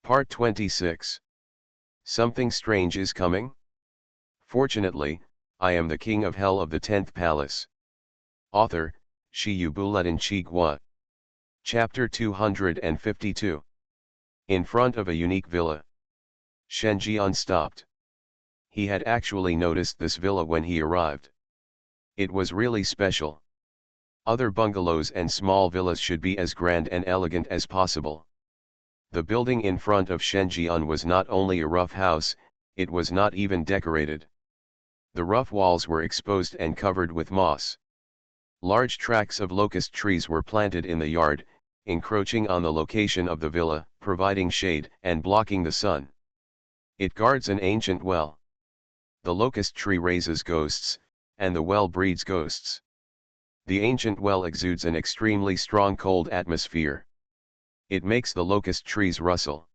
Part 26. Something strange is coming? Fortunately, I am the king of hell of the 10th palace. Author, Shiyubuletin Chigwa. Chapter 252. In front of a unique villa. Shenjian stopped. He had actually noticed this villa when he arrived. It was really special. Other bungalows and small villas should be as grand and elegant as possible. The building in front of Shenjian was not only a rough house, it was not even decorated. The rough walls were exposed and covered with moss. Large tracts of locust trees were planted in the yard, encroaching on the location of the villa, providing shade and blocking the sun. It guards an ancient well. The locust tree raises ghosts, and the well breeds ghosts. The ancient well exudes an extremely strong cold atmosphere. It makes the locust trees rustle.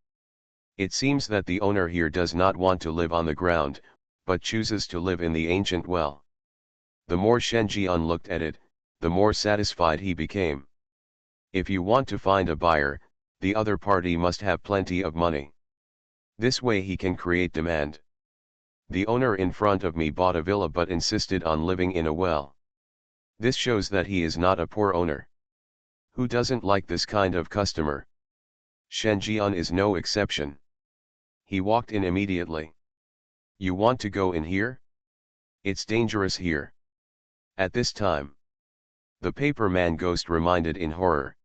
It seems that the owner here does not want to live on the ground, but chooses to live in the ancient well. The more Shenjian looked at it, the more satisfied he became. If you want to find a buyer, the other party must have plenty of money. This way he can create demand. The owner in front of me bought a villa but insisted on living in a well. This shows that he is not a poor owner. Who doesn't like this kind of customer? Shenjian is no exception. He walked in immediately. You want to go in here? It's dangerous here. At this time. The paper man ghost reminded in horror.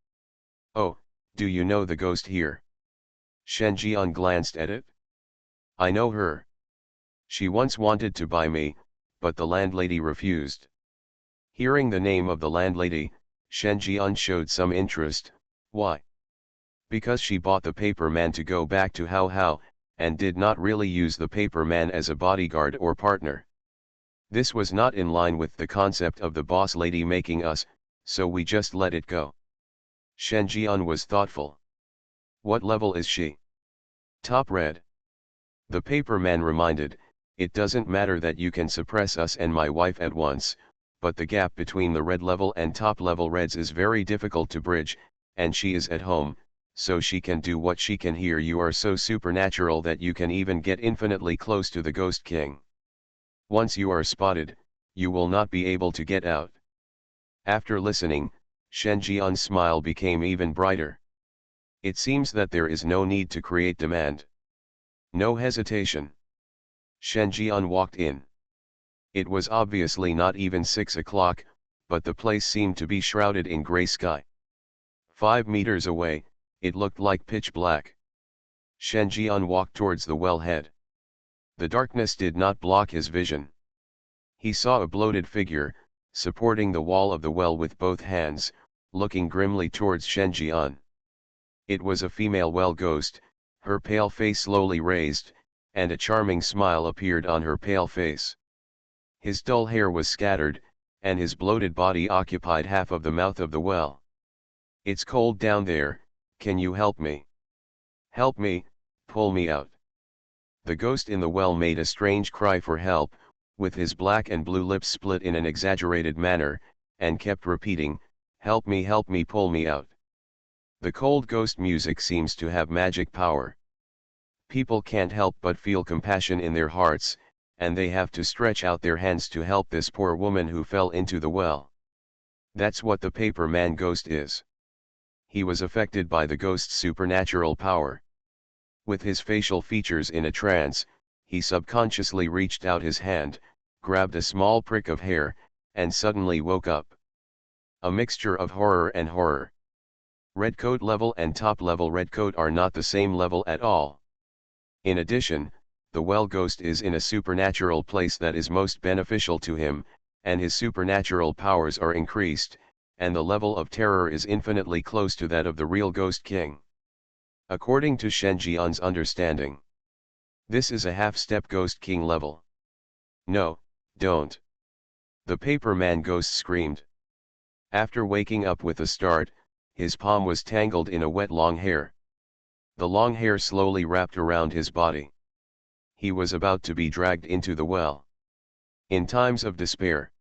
Oh, do you know the ghost here? Shenjian glanced at it. I know her. She once wanted to buy me, but the landlady refused. Hearing the name of the landlady, Shenjian showed some interest. Why? Because she bought the paper man to go back to Hao, and did not really use the paper man as a bodyguard or partner. This was not in line with the concept of the boss lady making us, so we just let it go. Shenjian was thoughtful. What level is she? Top red. The paper man reminded, it doesn't matter that you can suppress us and my wife at once, but the gap between the red level and top level reds is very difficult to bridge, and she is at home, so she can do what she can here. You are so supernatural that you can even get infinitely close to the Ghost King. Once you are spotted, you will not be able to get out. After listening, Shenjian's smile became even brighter. It seems that there is no need to create demand. No hesitation. Shenjian walked in. It was obviously not even 6 o'clock, but the place seemed to be shrouded in gray sky. 5 meters away, it looked like pitch black. Shenjian walked towards the wellhead. The darkness did not block his vision. He saw a bloated figure, supporting the wall of the well with both hands, looking grimly towards Shenjian. It was a female well ghost, her pale face slowly raised, and a charming smile appeared on her pale face. His dull hair was scattered, and his bloated body occupied half of the mouth of the well. It's cold down there, can you help me? Help me, pull me out. The ghost in the well made a strange cry for help, with his black and blue lips split in an exaggerated manner, and kept repeating, help me, pull me out. The cold ghost music seems to have magic power. People can't help but feel compassion in their hearts, and they have to stretch out their hands to help this poor woman who fell into the well. That's what the paper man ghost is. He was affected by the ghost's supernatural power. With his facial features in a trance, he subconsciously reached out his hand, grabbed a small prick of hair, and suddenly woke up. A mixture of horror and horror. Redcoat level and top level redcoat are not the same level at all. In addition, the well ghost is in a supernatural place that is most beneficial to him, and his supernatural powers are increased, and the level of terror is infinitely close to that of the real Ghost King. According to Shenjian's understanding, this is a half-step Ghost King level. No, don't. The paper man ghost screamed. After waking up with a start, his palm was tangled in a wet long hair. The long hair slowly wrapped around his body. He was about to be dragged into the well. In times of despair,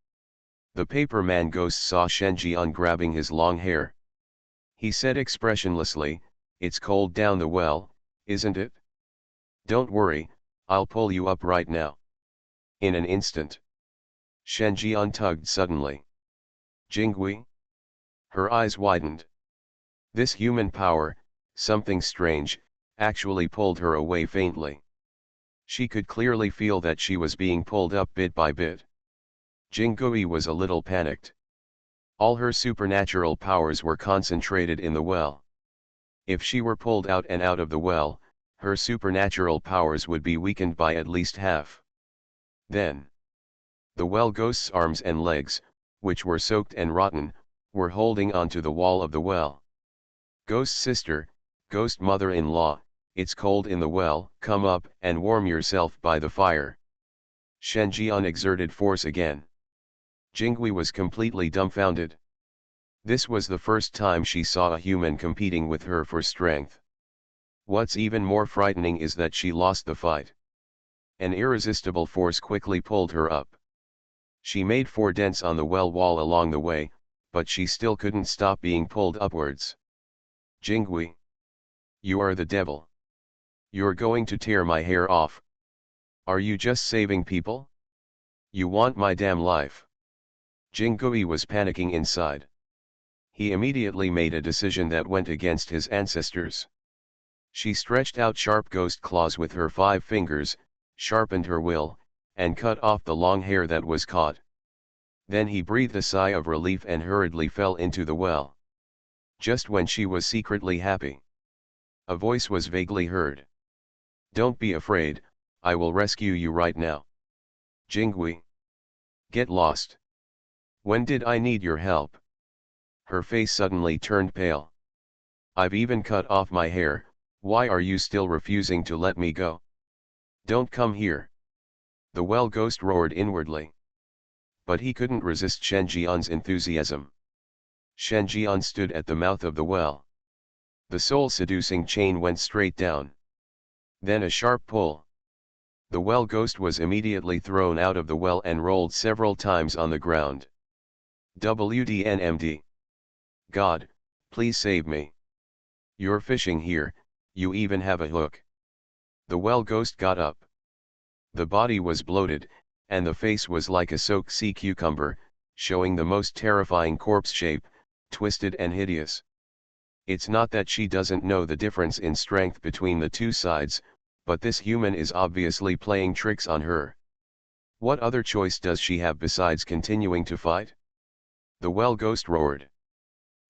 the paper man ghost saw Shenjian grabbing his long hair. He said expressionlessly, it's cold down the well, isn't it? Don't worry, I'll pull you up right now. In an instant. Shen Jian tugged suddenly. Jingui? Her eyes widened. This human power, something strange, actually pulled her away faintly. She could clearly feel that she was being pulled up bit by bit. Jingui was a little panicked. All her supernatural powers were concentrated in the well. If she were pulled out and out of the well, her supernatural powers would be weakened by at least half. Then, the well ghost's arms and legs, which were soaked and rotten, were holding onto the wall of the well. Ghost sister, ghost mother-in-law, it's cold in the well, come up and warm yourself by the fire. Shen Jian exerted force again. Jingui was completely dumbfounded. This was the first time she saw a human competing with her for strength. What's even more frightening is that she lost the fight. An irresistible force quickly pulled her up. She made 4 dents on the well wall along the way, but she still couldn't stop being pulled upwards. Jingui. You are the devil. You're going to tear my hair off. Are you just saving people? You want my damn life. Jingui was panicking inside. He immediately made a decision that went against his ancestors. She stretched out sharp ghost claws with her 5 fingers, sharpened her will, and cut off the long hair that was caught. Then he breathed a sigh of relief and hurriedly fell into the well. Just when she was secretly happy, a voice was vaguely heard. Don't be afraid, I will rescue you right now. Jingui. Get lost. When did I need your help? Her face suddenly turned pale. I've even cut off my hair, why are you still refusing to let me go? Don't come here. The well ghost roared inwardly. But he couldn't resist Shen Jian's enthusiasm. Shen Jian stood at the mouth of the well. The soul-seducing chain went straight down. Then a sharp pull. The well ghost was immediately thrown out of the well and rolled several times on the ground. WDNMD. God, please save me. You're fishing here, you even have a hook. The well ghost got up. The body was bloated, and the face was like a soaked sea cucumber, showing the most terrifying corpse shape, twisted and hideous. It's not that she doesn't know the difference in strength between the two sides, but this human is obviously playing tricks on her. What other choice does she have besides continuing to fight? The well ghost roared.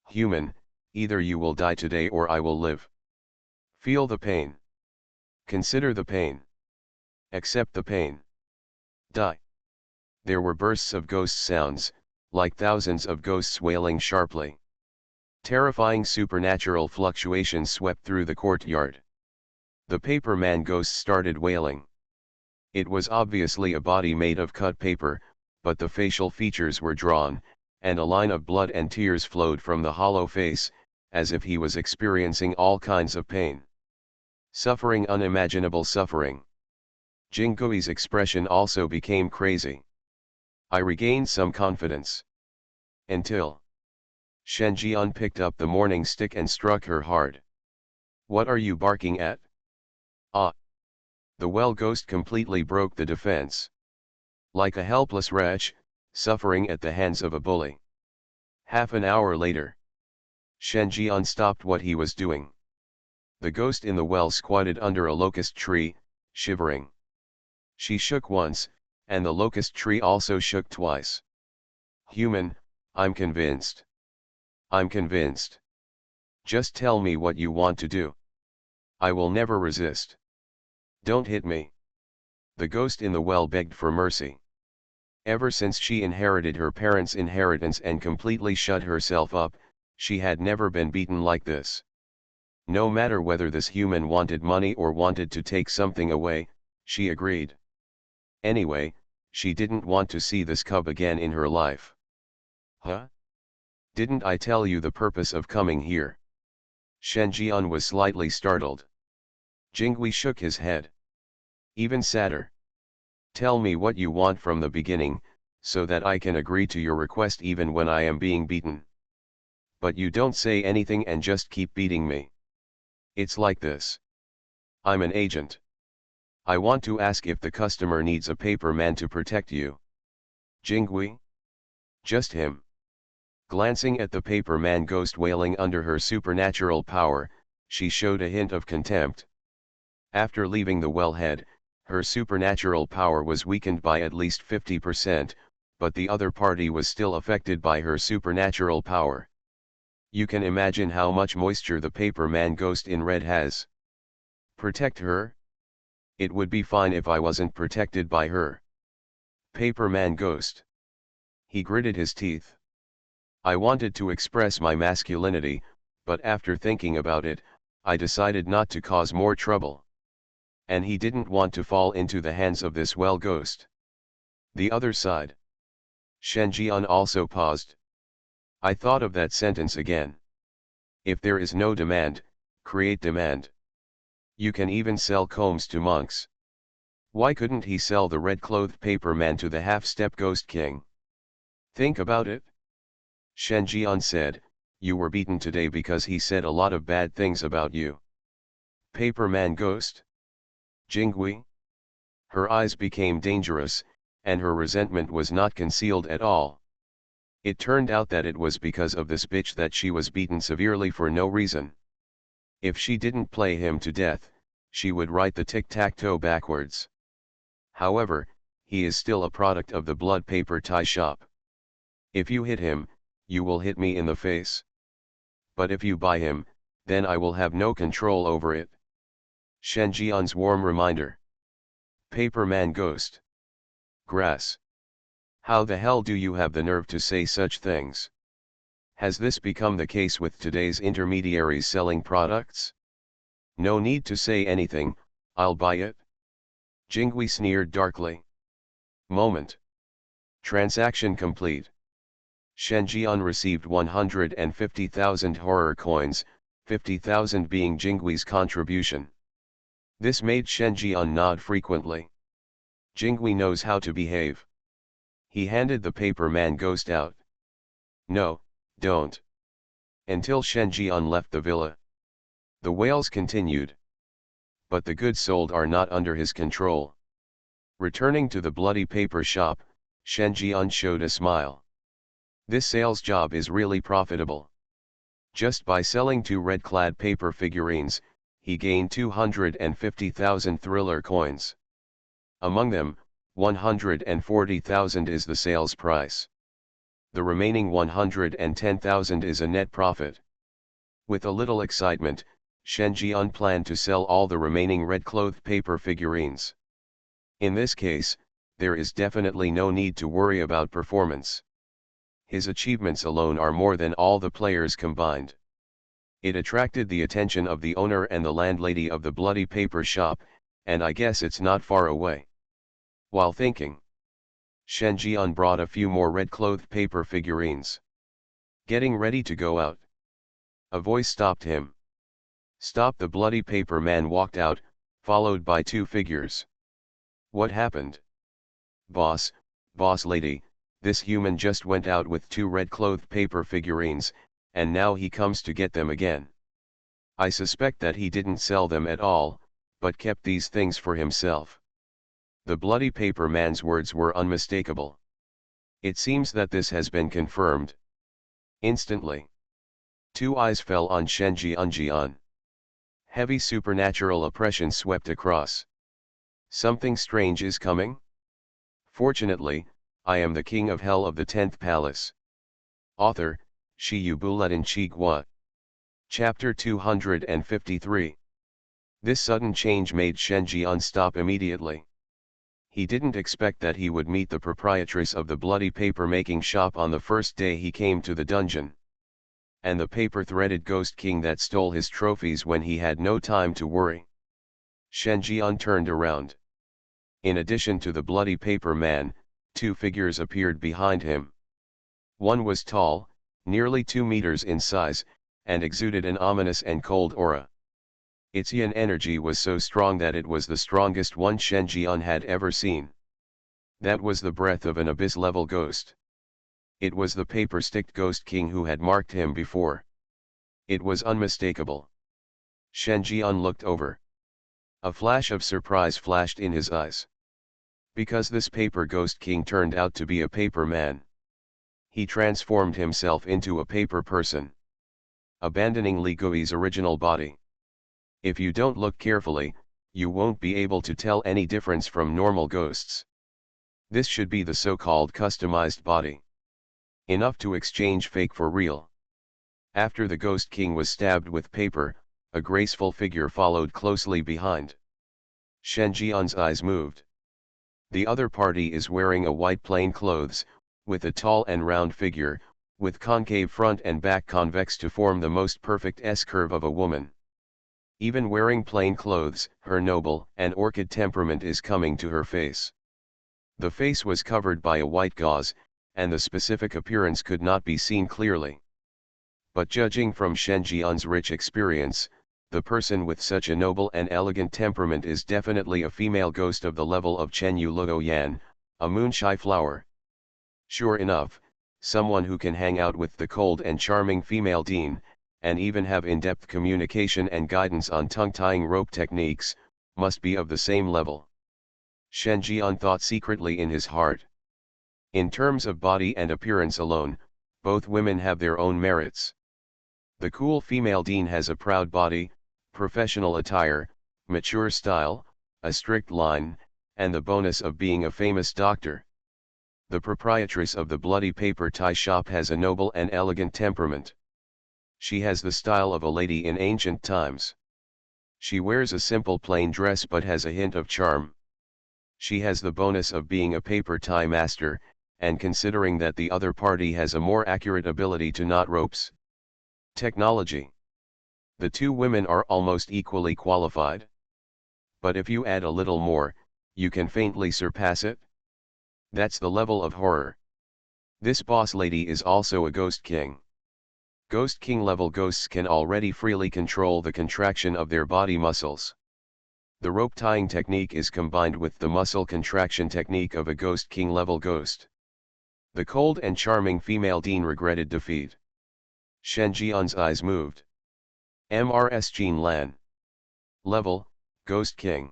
Human, either you will die today or I will live. Feel the pain. Consider the pain. Accept the pain. Die. There were bursts of ghost sounds, like thousands of ghosts wailing sharply. Terrifying supernatural fluctuations swept through the courtyard. The paper man ghost started wailing. It was obviously a body made of cut paper, but the facial features were drawn, and a line of blood and tears flowed from the hollow face, as if he was experiencing all kinds of pain. Suffering, unimaginable suffering. Jingui's expression also became crazy. I regained some confidence. Until Shen Jian picked up the morning stick and struck her hard. What are you barking at? Ah! The well ghost completely broke the defense. Like a helpless wretch, suffering at the hands of a bully. Half an hour later, Shen Jian stopped what he was doing. The ghost in the well squatted under a locust tree, shivering. She shook once, and the locust tree also shook twice. Human, I'm convinced. I'm convinced. Just tell me what you want to do. I will never resist. Don't hit me. The ghost in the well begged for mercy. Ever since she inherited her parents' inheritance and completely shut herself up, she had never been beaten like this. No matter whether this human wanted money or wanted to take something away, she agreed. Anyway, she didn't want to see this cub again in her life. Huh? Didn't I tell you the purpose of coming here? Shen Jian was slightly startled. Jingui shook his head. Even sadder. Tell me what you want from the beginning, so that I can agree to your request even when I am being beaten. But you don't say anything and just keep beating me. It's like this. I'm an agent. I want to ask if the customer needs a paper man to protect you. Jingui? Just him. Glancing at the paper man ghost wailing under her supernatural power, she showed a hint of contempt. After leaving the wellhead, her supernatural power was weakened by at least 50%, but the other party was still affected by her supernatural power. You can imagine how much moisture the paper man ghost in red has. Protect her? It would be fine if I wasn't protected by her. Paper man ghost. He gritted his teeth. I wanted to express my masculinity, but after thinking about it, I decided not to cause more trouble. And he didn't want to fall into the hands of this well ghost. The other side. Shen Jian also paused. I thought of that sentence again. If there is no demand, create demand. You can even sell combs to monks. Why couldn't he sell the red-clothed paper man to the half-step ghost king? Think about it. Shen Jian said, you were beaten today because he said a lot of bad things about you. Paper man ghost? Jingui? Her eyes became dangerous, and her resentment was not concealed at all. It turned out that it was because of this bitch that she was beaten severely for no reason. If she didn't play him to death, she would write the tic-tac-toe backwards. However, he is still a product of the blood paper tie shop. If you hit him, you will hit me in the face. But if you buy him, then I will have no control over it. Shen Jian's warm reminder. Paper man ghost. Grass. How the hell do you have the nerve to say such things? Has this become the case with today's intermediaries selling products? No need to say anything, I'll buy it. Jingui sneered darkly. Moment. Transaction complete. Shen Jian received 150,000 horror coins, 50,000 being Jingui's contribution. This made Shen Jian nod frequently. Jingui knows how to behave. He handed the paper man ghost out. No, don't. Until Shen Jian left the villa. The wails continued. But the goods sold are not under his control. Returning to the bloody paper shop, Shen Jian showed a smile. This sales job is really profitable. Just by selling 2 red-clad paper figurines, he gained 250,000 thriller coins. Among them, 140,000 is the sales price. The remaining 110,000 is a net profit. With a little excitement, Shen Jian planned to sell all the remaining red-clothed paper figurines. In this case, there is definitely no need to worry about performance. His achievements alone are more than all the players combined. It attracted the attention of the owner and the landlady of the bloody paper shop, and I guess it's not far away. While thinking, Shen Jian brought a few more red-clothed paper figurines. Getting ready to go out. A voice stopped him. Stop! The bloody paper man walked out, followed by 2 figures. What happened? Boss lady, this human just went out with 2 red-clothed paper figurines, and now he comes to get them again. I suspect that he didn't sell them at all, but kept these things for himself. The bloody paper man's words were unmistakable. It seems that this has been confirmed. Instantly, 2 eyes fell on Shen Jian. Heavy supernatural oppression swept across. Something strange is coming? Fortunately, I am the king of hell of the 10th palace. Author, Shi Yubuletin Chigua. Chapter 253. This sudden change made Shen Jian stop immediately. He didn't expect that he would meet the proprietress of the bloody paper-making shop on the first day he came to the dungeon. And the paper-threaded ghost king that stole his trophies when he had no time to worry. Shen Jian turned around. In addition to the bloody paper man, 2 figures appeared behind him. One was tall, nearly 2 meters in size, and exuded an ominous and cold aura. Its yin energy was so strong that it was the strongest one Shen Jian had ever seen. That was the breath of an abyss-level ghost. It was the paper-sticked ghost king who had marked him before. It was unmistakable. Shen Jian looked over. A flash of surprise flashed in his eyes. Because this paper ghost king turned out to be a paper man. He transformed himself into a paper person, abandoning Li Gui's original body. If you don't look carefully, you won't be able to tell any difference from normal ghosts. This should be the so-called customized body. Enough to exchange fake for real. After the ghost king was stabbed with paper, a graceful figure followed closely behind. Shen Jian's eyes moved. The other party is wearing a white plain clothes, with a tall and round figure, with concave front and back convex to form the most perfect S-curve of a woman. Even wearing plain clothes, her noble and orchid temperament is coming to her face. The face was covered by a white gauze, and the specific appearance could not be seen clearly. But judging from Shen Jian's rich experience, the person with such a noble and elegant temperament is definitely a female ghost of the level of Chen Yu Luo Yan, a moonshine flower. Sure enough, someone who can hang out with the cold and charming female dean, and even have in-depth communication and guidance on tongue-tying rope techniques, must be of the same level. Shen Jian thought secretly in his heart. In terms of body and appearance alone, both women have their own merits. The cool female dean has a proud body, professional attire, mature style, a strict line, and the bonus of being a famous doctor. The proprietress of the bloody paper tie shop has a noble and elegant temperament. She has the style of a lady in ancient times. She wears a simple plain dress but has a hint of charm. She has the bonus of being a paper tie master, and considering that the other party has a more accurate ability to knot ropes. Technology. The two women are almost equally qualified. But if you add a little more, you can faintly surpass it. That's the level of horror. This boss lady is also a ghost king. Ghost king level ghosts can already freely control the contraction of their body muscles. The rope tying technique is combined with the muscle contraction technique of a ghost king level ghost. The cold and charming female dean regretted defeat. Shen Jian's eyes moved. Mrs. Jean Lan. Level, Ghost King.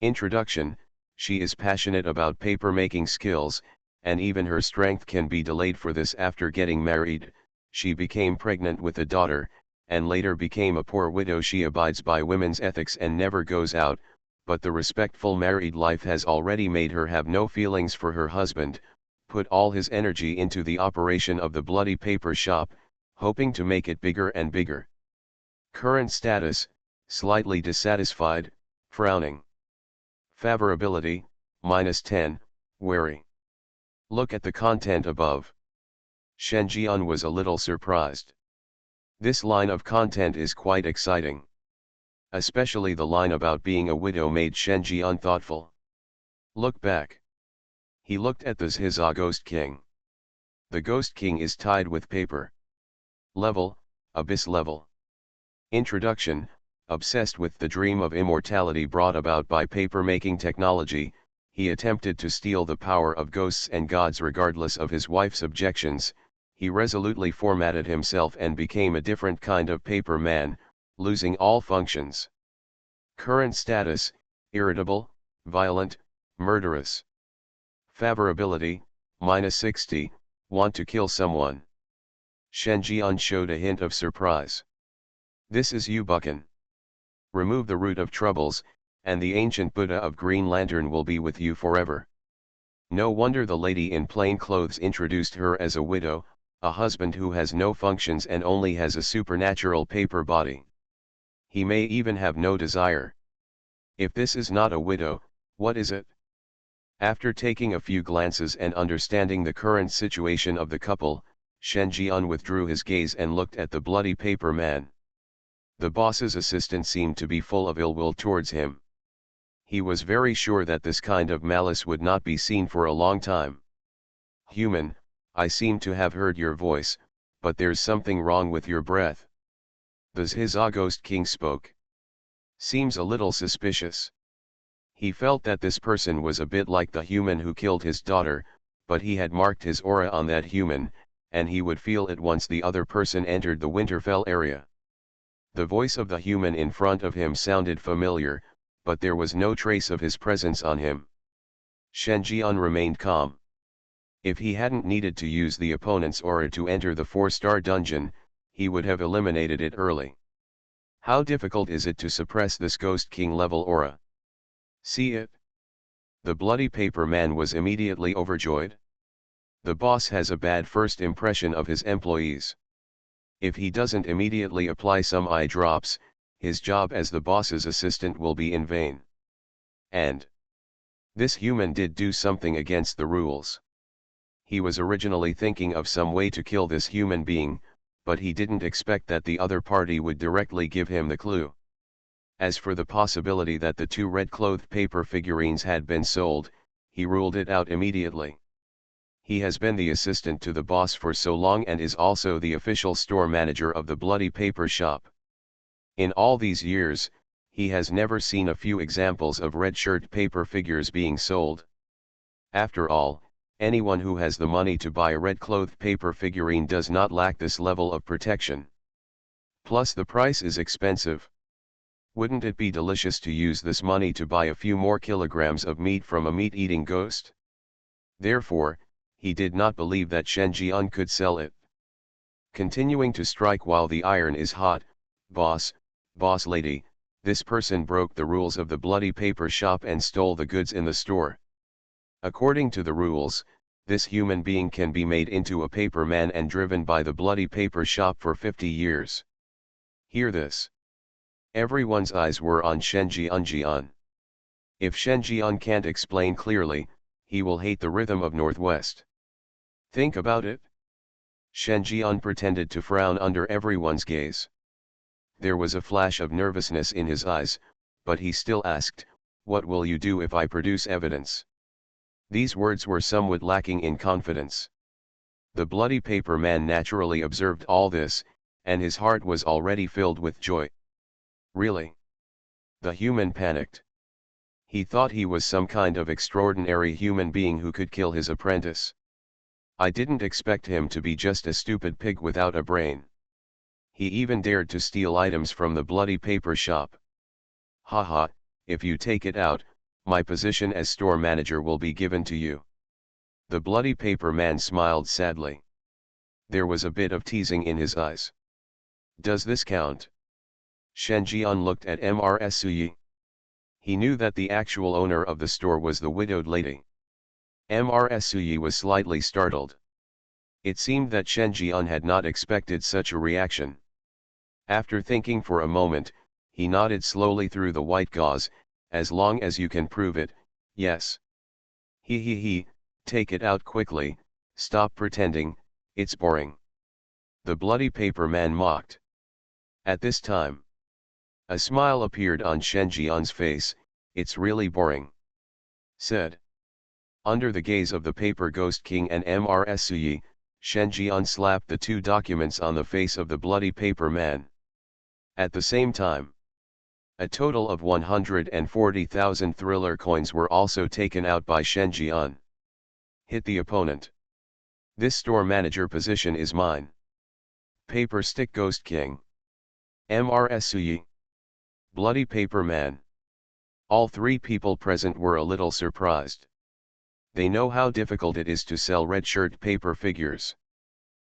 Introduction, she is passionate about paper-making skills, and even her strength can be delayed for this. After getting married, she became pregnant with a daughter, and later became a poor widow. She abides by women's ethics and never goes out, but the respectful married life has already made her have no feelings for her husband, put all his energy into the operation of the bloody paper shop, hoping to make it bigger and bigger. Current status, slightly dissatisfied, frowning. Favorability, -10, wary. Look at the content above. Shen Jian was a little surprised. This line of content is quite exciting. Especially the line about being a widow made Shen Jian thoughtful. Look back. He looked at the Zhiza Ghost King. The Ghost King is tied with paper. Level, Abyss level. Introduction, obsessed with the dream of immortality brought about by paper-making technology, he attempted to steal the power of ghosts and gods regardless of his wife's objections. He resolutely formatted himself and became a different kind of paper man, losing all functions. Current status, irritable, violent, murderous. Favorability, -60, want to kill someone. Shen Jian showed a hint of surprise. This is you, Buchan. Remove the root of troubles, and the ancient Buddha of Green Lantern will be with you forever. No wonder the lady in plain clothes introduced her as a widow, a husband who has no functions and only has a supernatural paper body. He may even have no desire. If this is not a widow, what is it? After taking a few glances and understanding the current situation of the couple, Shen Jian withdrew his gaze and looked at the bloody paper man. The boss's assistant seemed to be full of ill will towards him. He was very sure that this kind of malice would not be seen for a long time. Human, I seem to have heard your voice, but there's something wrong with your breath. The Zhiza Ghost King spoke. Seems a little suspicious. He felt that this person was a bit like the human who killed his daughter, but he had marked his aura on that human, and he would feel it once the other person entered the Winterfell area. The voice of the human in front of him sounded familiar, but there was no trace of his presence on him. Shen Jian remained calm. If he hadn't needed to use the opponent's aura to enter the 4-star dungeon, he would have eliminated it early. How difficult is it to suppress this Ghost King level aura? See it? The bloody paper man was immediately overjoyed. The boss has a bad first impression of his employees. If he doesn't immediately apply some eye drops, his job as the boss's assistant will be in vain. And this human did do something against the rules. He was originally thinking of some way to kill this human being, but he didn't expect that the other party would directly give him the clue. As for the possibility that the 2 red-clothed paper figurines had been sold, he ruled it out immediately. He has been the assistant to the boss for so long and is also the official store manager of the bloody paper shop. In all these years, he has never seen a few examples of red shirt paper figures being sold. After all, anyone who has the money to buy a red-clothed paper figurine does not lack this level of protection. Plus the price is expensive. Wouldn't it be delicious to use this money to buy a few more kilograms of meat from a meat-eating ghost? Therefore, he did not believe that Shen Jian could sell it. Continuing to strike while the iron is hot, boss lady, this person broke the rules of the bloody paper shop and stole the goods in the store. According to the rules, this human being can be made into a paper man and driven by the bloody paper shop for 50 years. Hear this. Everyone's eyes were on Shen Jian. If Shen Jian can't explain clearly, he will hate the rhythm of Northwest. Think about it. Shen Jian pretended to frown under everyone's gaze. There was a flash of nervousness in his eyes, but he still asked, "What will you do if I produce evidence?" These words were somewhat lacking in confidence. The bloody paper man naturally observed all this, and his heart was already filled with joy. Really? The human panicked. He thought he was some kind of extraordinary human being who could kill his apprentice. I didn't expect him to be just a stupid pig without a brain. He even dared to steal items from the bloody paper shop. Haha, if you take it out, my position as store manager will be given to you. The bloody paper man smiled sadly. There was a bit of teasing in his eyes. Does this count? Shen Jian looked at MRSUyi. He knew that the actual owner of the store was the widowed lady. MRSUyi was slightly startled. It seemed that Shen Jian had not expected such a reaction. After thinking for a moment, he nodded slowly through the white gauze, "As long as you can prove it, yes." He, take it out quickly, stop pretending, it's boring." The bloody paper man mocked. At this time, a smile appeared on Shen Jian's face. "It's really boring," said. Under the gaze of the paper ghost king and MRSUyi, Shen Jian slapped the 2 documents on the face of the bloody paper man. At the same time, a total of 140,000 thriller coins were also taken out by Shen Jian. Hit the opponent. This store manager position is mine. Paper stick ghost king. MRSUyi. Bloody paper man. All 3 people present were a little surprised. They know how difficult it is to sell red shirt paper figures.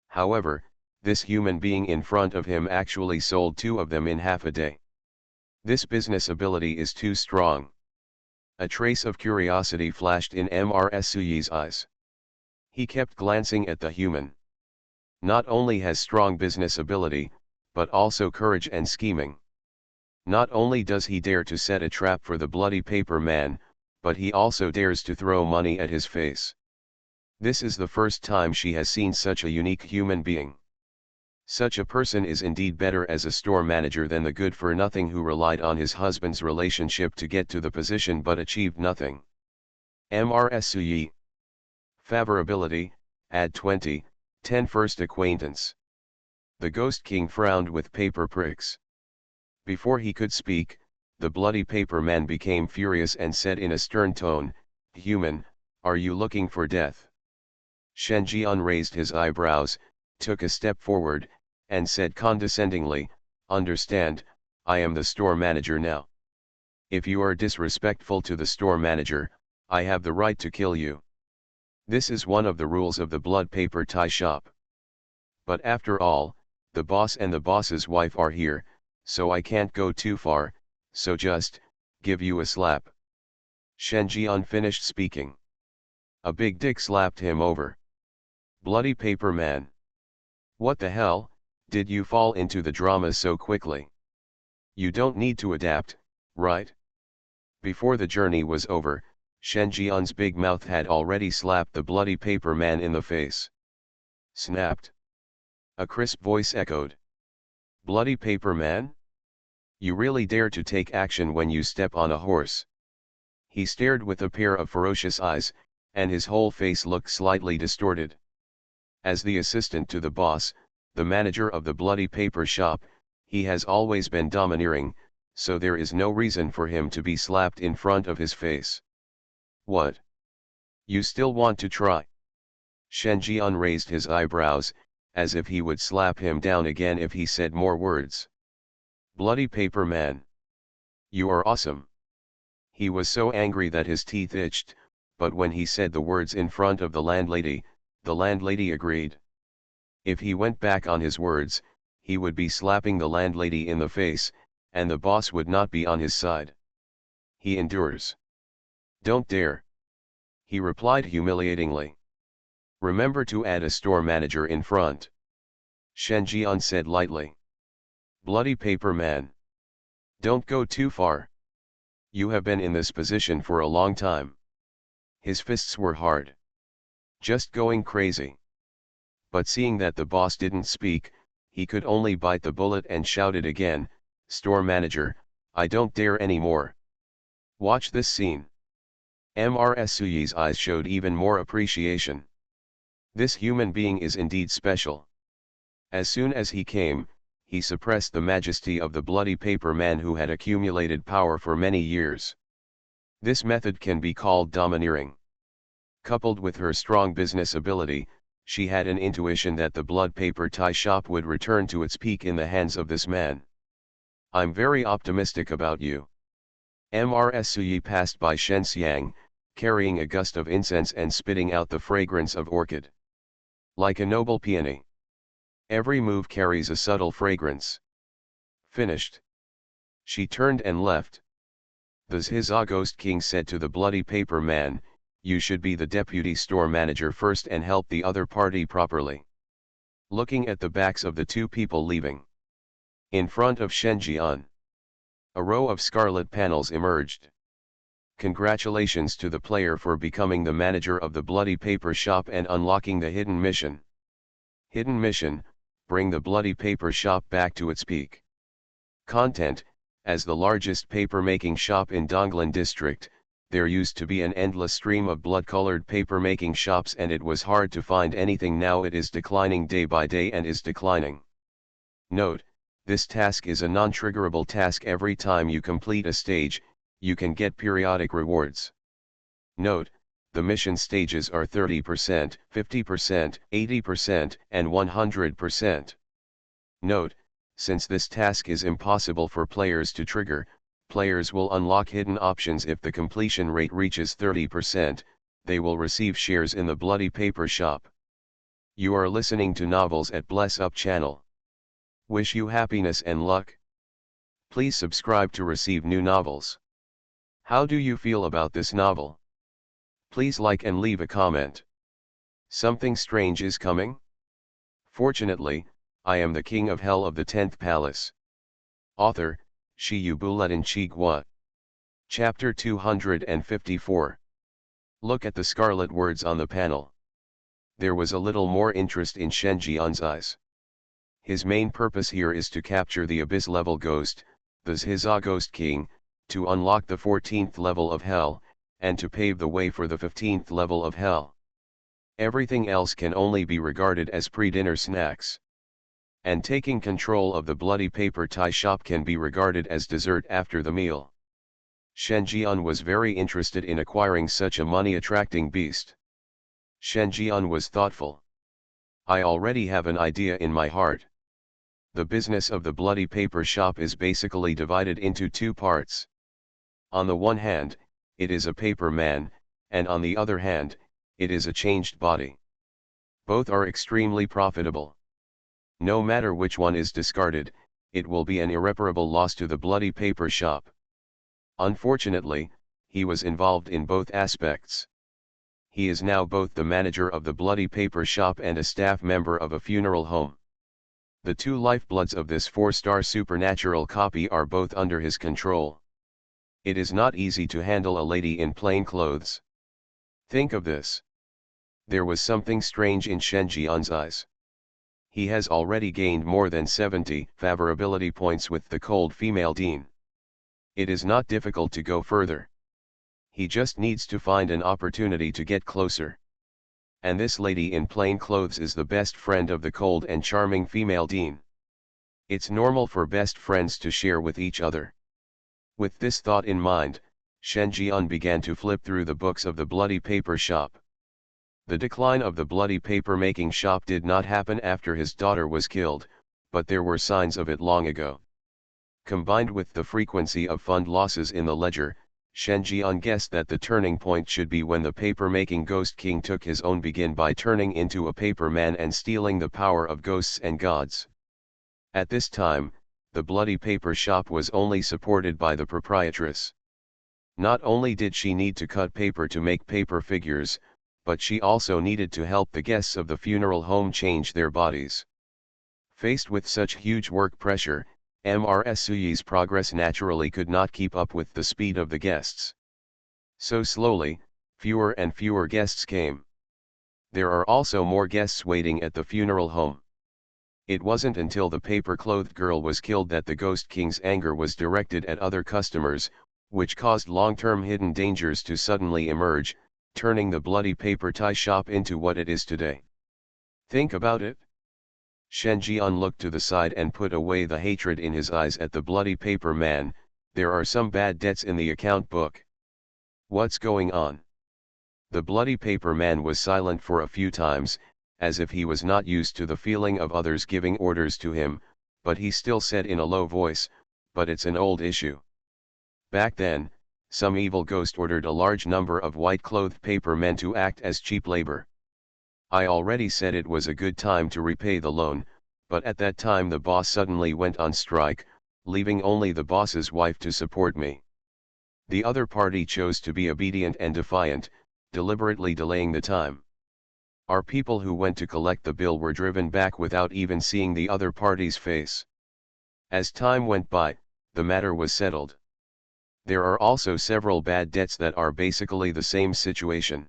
However, this human being in front of him actually sold 2 of them in half a day. This business ability is too strong. A trace of curiosity flashed in MRSUyi's eyes. He kept glancing at the human. Not only has strong business ability, but also courage and scheming. Not only does he dare to set a trap for the bloody paper man, but he also dares to throw money at his face. This is the first time she has seen such a unique human being. Such a person is indeed better as a store manager than the good-for-nothing who relied on his husband's relationship to get to the position but achieved nothing. MRSUyi. Favorability, add 20, 10 first acquaintance. The Ghost King frowned with paper pricks. Before he could speak, the bloody paper man became furious and said in a stern tone, "Human, are you looking for death?" Shen Jian raised his eyebrows, took a step forward, and said condescendingly, "Understand, I am the store manager now. If you are disrespectful to the store manager, I have the right to kill you. This is one of the rules of the blood paper tie shop. But after all, the boss and the boss's wife are here, so I can't go too far, so just give you a slap. Shen Jian finished speaking. A big dick slapped him over. Bloody paper man. What the hell, did you fall into the drama so quickly? You don't need to adapt, right? Before the journey was over, Shen Jian's big mouth had already slapped the bloody paper man in the face. Snapped. A crisp voice echoed. Bloody paper man? You really dare to take action when you step on a horse. He stared with a pair of ferocious eyes, and his whole face looked slightly distorted. As the assistant to the boss, the manager of the bloody paper shop, he has always been domineering, so there is no reason for him to be slapped in front of his face. What? You still want to try? Shen Jian raised his eyebrows, as if he would slap him down again if he said more words. Bloody paper man. You are awesome. He was so angry that his teeth itched, but when he said the words in front of the landlady agreed. If he went back on his words, he would be slapping the landlady in the face, and the boss would not be on his side. He endures. Don't dare. He replied humiliatingly. Remember to add a store manager in front. Shen Jian said lightly. Bloody paper man. Don't go too far. You have been in this position for a long time. His fists were hard. Just going crazy. But seeing that the boss didn't speak, he could only bite the bullet and shouted again, Store manager, I don't dare anymore. Watch this scene. MRSUyi's eyes showed even more appreciation. This human being is indeed special. As soon as he came, he suppressed the majesty of the bloody paper man who had accumulated power for many years. This method can be called domineering. Coupled with her strong business ability, she had an intuition that the blood paper tie shop would return to its peak in the hands of this man. I'm very optimistic about you. MRSUyi passed by Shen Xiang, carrying a gust of incense and spitting out the fragrance of orchid. Like a noble peony. Every move carries a subtle fragrance. Finished. She turned and left. The Zhizagost king said to the bloody paper man, you should be the deputy store manager first and help the other party properly. Looking at the backs of the two people leaving. In front of Shen Jian. A row of scarlet panels emerged. Congratulations to the player for becoming the manager of the bloody paper shop and unlocking the hidden mission. Hidden mission, bring the bloody paper shop back to its peak. Content, as the largest paper-making shop in Donglan district, there used to be an endless stream of blood-colored paper-making shops and it was hard to find anything. Now it is declining day by day and is declining. Note, this task is a non-triggerable task. Every time you complete a stage, you can get periodic rewards. Note, the mission stages are 30%, 50%, 80%, and 100%. Note, since this task is impossible for players to trigger, players will unlock hidden options. If the completion rate reaches 30%, they will receive shares in the bloody paper shop. You are listening to Novels at Bless Up channel. Wish you happiness and luck. Please subscribe to receive new novels. How do you feel about this novel? Please like and leave a comment. Something strange is coming? Fortunately, I am the king of hell of the 10th palace. Author, Shi Yubuletin Chigua. Chapter 254. Look at the scarlet words on the panel. There was a little more interest in Shen Jian's eyes. His main purpose here is to capture the abyss level ghost, the Zhizagost king, to unlock the 14th level of hell, and to pave the way for the 15th level of hell. Everything else can only be regarded as pre-dinner snacks. And taking control of the bloody paper tie shop can be regarded as dessert after the meal. Shen Jian was very interested in acquiring such a money-attracting beast. Shen Jian was thoughtful. I already have an idea in my heart. The business of the bloody paper shop is basically divided into two parts. On the one hand, it is a paper man, and on the other hand, it is a changed body. Both are extremely profitable. No matter which one is discarded, it will be an irreparable loss to the bloody paper shop. Unfortunately, he was involved in both aspects. He is now both the manager of the bloody paper shop and a staff member of a funeral home. The two lifebloods of this 4-star supernatural copy are both under his control. It is not easy to handle a lady in plain clothes. Think of this. There was something strange in Shen Jian's eyes. He has already gained more than 70 favorability points with the cold female dean. It is not difficult to go further. He just needs to find an opportunity to get closer. And this lady in plain clothes is the best friend of the cold and charming female dean. It's normal for best friends to share with each other. With this thought in mind, Shen Jian began to flip through the books of the bloody paper shop. The decline of the bloody paper making shop did not happen after his daughter was killed, but there were signs of it long ago. Combined with the frequency of fund losses in the ledger, Shen Jian guessed that the turning point should be when the paper-making Ghost King took his own begin by turning into a paper man and stealing the power of ghosts and gods. At this time, the bloody paper shop was only supported by the proprietress. Not only did she need to cut paper to make paper figures, but she also needed to help the guests of the funeral home change their bodies. Faced with such huge work pressure, Ms. Suyi's progress naturally could not keep up with the speed of the guests. So slowly, fewer and fewer guests came. There are also more guests waiting at the funeral home. It wasn't until the paper-clothed girl was killed that the Ghost King's anger was directed at other customers, which caused long-term hidden dangers to suddenly emerge, turning the bloody paper tie shop into what it is today. Think about it. Shen Jian looked to the side and put away the hatred in his eyes at the bloody paper man. There are some bad debts in the account book. What's going on? The bloody paper man was silent for a few times, as if he was not used to the feeling of others giving orders to him, but he still said in a low voice, "But it's an old issue. Back then, some evil ghost ordered a large number of white-clothed paper men to act as cheap labor. I already said it was a good time to repay the loan, but at that time the boss suddenly went on strike, leaving only the boss's wife to support me. The other party chose to be obedient and defiant, deliberately delaying the time. Our people who went to collect the bill were driven back without even seeing the other party's face. As time went by, the matter was settled. There are also several bad debts that are basically the same situation.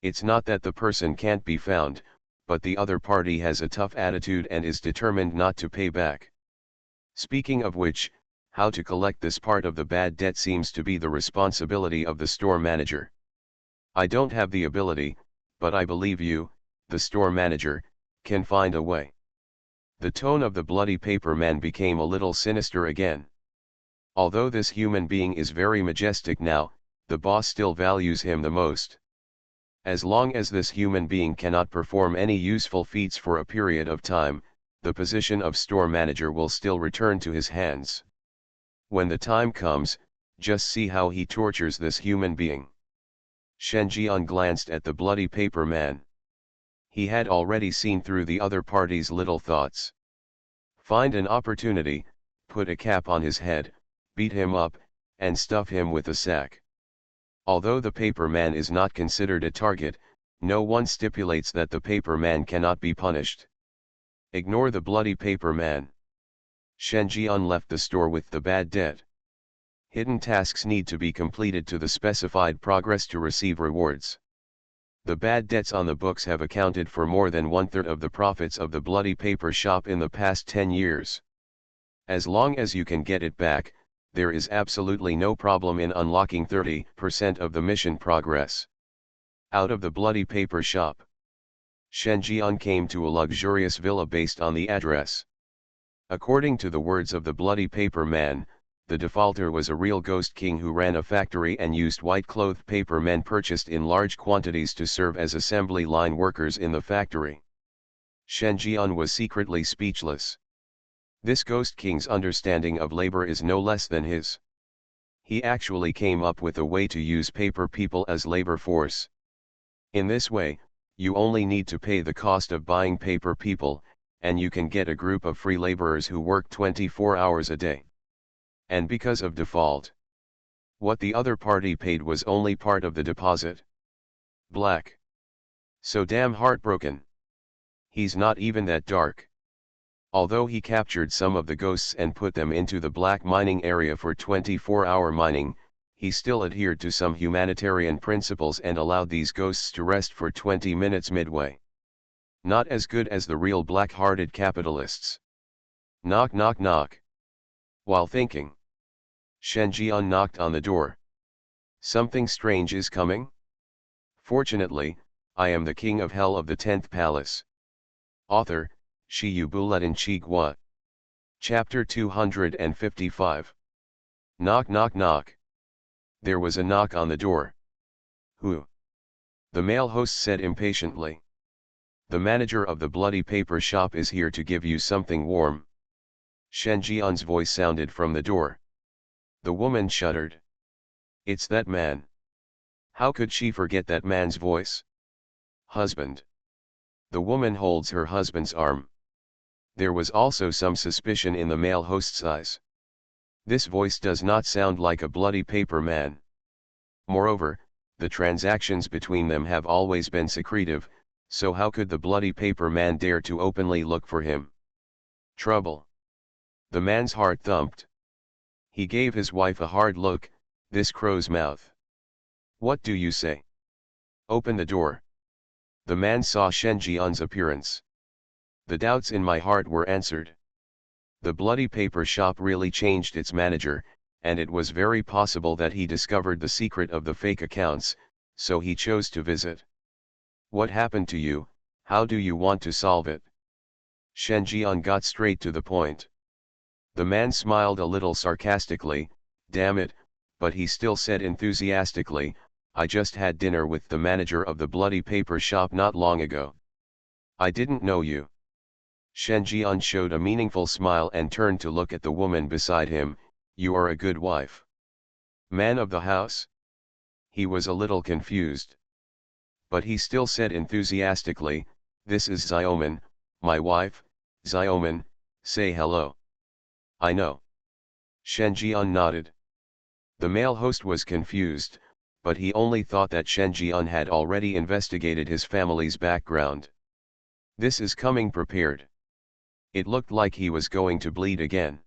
It's not that the person can't be found, but the other party has a tough attitude and is determined not to pay back. Speaking of which, how to collect this part of the bad debt seems to be the responsibility of the store manager. I don't have the ability, but I believe you, the store manager, can find a way." The tone of the bloody paper man became a little sinister again. Although this human being is very majestic now, the boss still values him the most. As long as this human being cannot perform any useful feats for a period of time, the position of store manager will still return to his hands. When the time comes, just see how he tortures this human being. Shen Jian glanced at the bloody paper man. He had already seen through the other party's little thoughts. Find an opportunity, put a cap on his head, beat him up, and stuff him with a sack. Although the paper man is not considered a target, no one stipulates that the paper man cannot be punished. Ignore the bloody paper man. Shen Jian left the store with the bad debt. Hidden tasks need to be completed to the specified progress to receive rewards. The bad debts on the books have accounted for more than 1/3 of the profits of the bloody paper shop in the past 10 years. As long as you can get it back, there is absolutely no problem in unlocking 30% of the mission progress. Out of the bloody paper shop, Shen Jian came to a luxurious villa based on the address. According to the words of the bloody paper man, the defaulter was a real ghost king who ran a factory and used white-clothed paper men purchased in large quantities to serve as assembly line workers in the factory. Shen Jian was secretly speechless. This ghost king's understanding of labor is no less than his. He actually came up with a way to use paper people as labor force. In this way, you only need to pay the cost of buying paper people, and you can get a group of free laborers who work 24 hours a day. And because of default, what the other party paid was only part of the deposit. Black. So damn heartbroken. He's not even that dark. Although he captured some of the ghosts and put them into the black mining area for 24-hour mining, he still adhered to some humanitarian principles and allowed these ghosts to rest for 20 minutes midway. Not as good as the real black-hearted capitalists. Knock knock knock. While thinking, Shen Jian knocked on the door. Something strange is coming? Fortunately, I am the king of hell of the 10th palace. Author, Shi Yu Buletin Chi Gua. Chapter 255. Knock knock knock. There was a knock on the door. Who? The male host said impatiently. The manager of the bloody paper shop is here to give you something warm. Shen Jian's voice sounded from the door. The woman shuddered. It's that man. How could she forget that man's voice? Husband. The woman holds her husband's arm. There was also some suspicion in the male host's eyes. This voice does not sound like a bloody paper man. Moreover, the transactions between them have always been secretive, so how could the bloody paper man dare to openly look for him? Trouble. The man's heart thumped. He gave his wife a hard look, this crow's mouth. What do you say? Open the door. The man saw Shen Jian's appearance. The doubts in my heart were answered. The bloody paper shop really changed its manager, and it was very possible that he discovered the secret of the fake accounts, so he chose to visit. What happened to you? How do you want to solve it? Shen Jian got straight to the point. The man smiled a little sarcastically, damn it, but he still said enthusiastically, I just had dinner with the manager of the bloody paper shop not long ago. I didn't know you. Shen Jian showed a meaningful smile and turned to look at the woman beside him, you are a good wife. Man of the house? He was a little confused. But he still said enthusiastically, this is Xiaoman, my wife. Xiaoman, say hello. I know. Shen Jian nodded. The male host was confused, but he only thought that Shen Jian had already investigated his family's background. This is coming prepared. It looked like he was going to bleed again.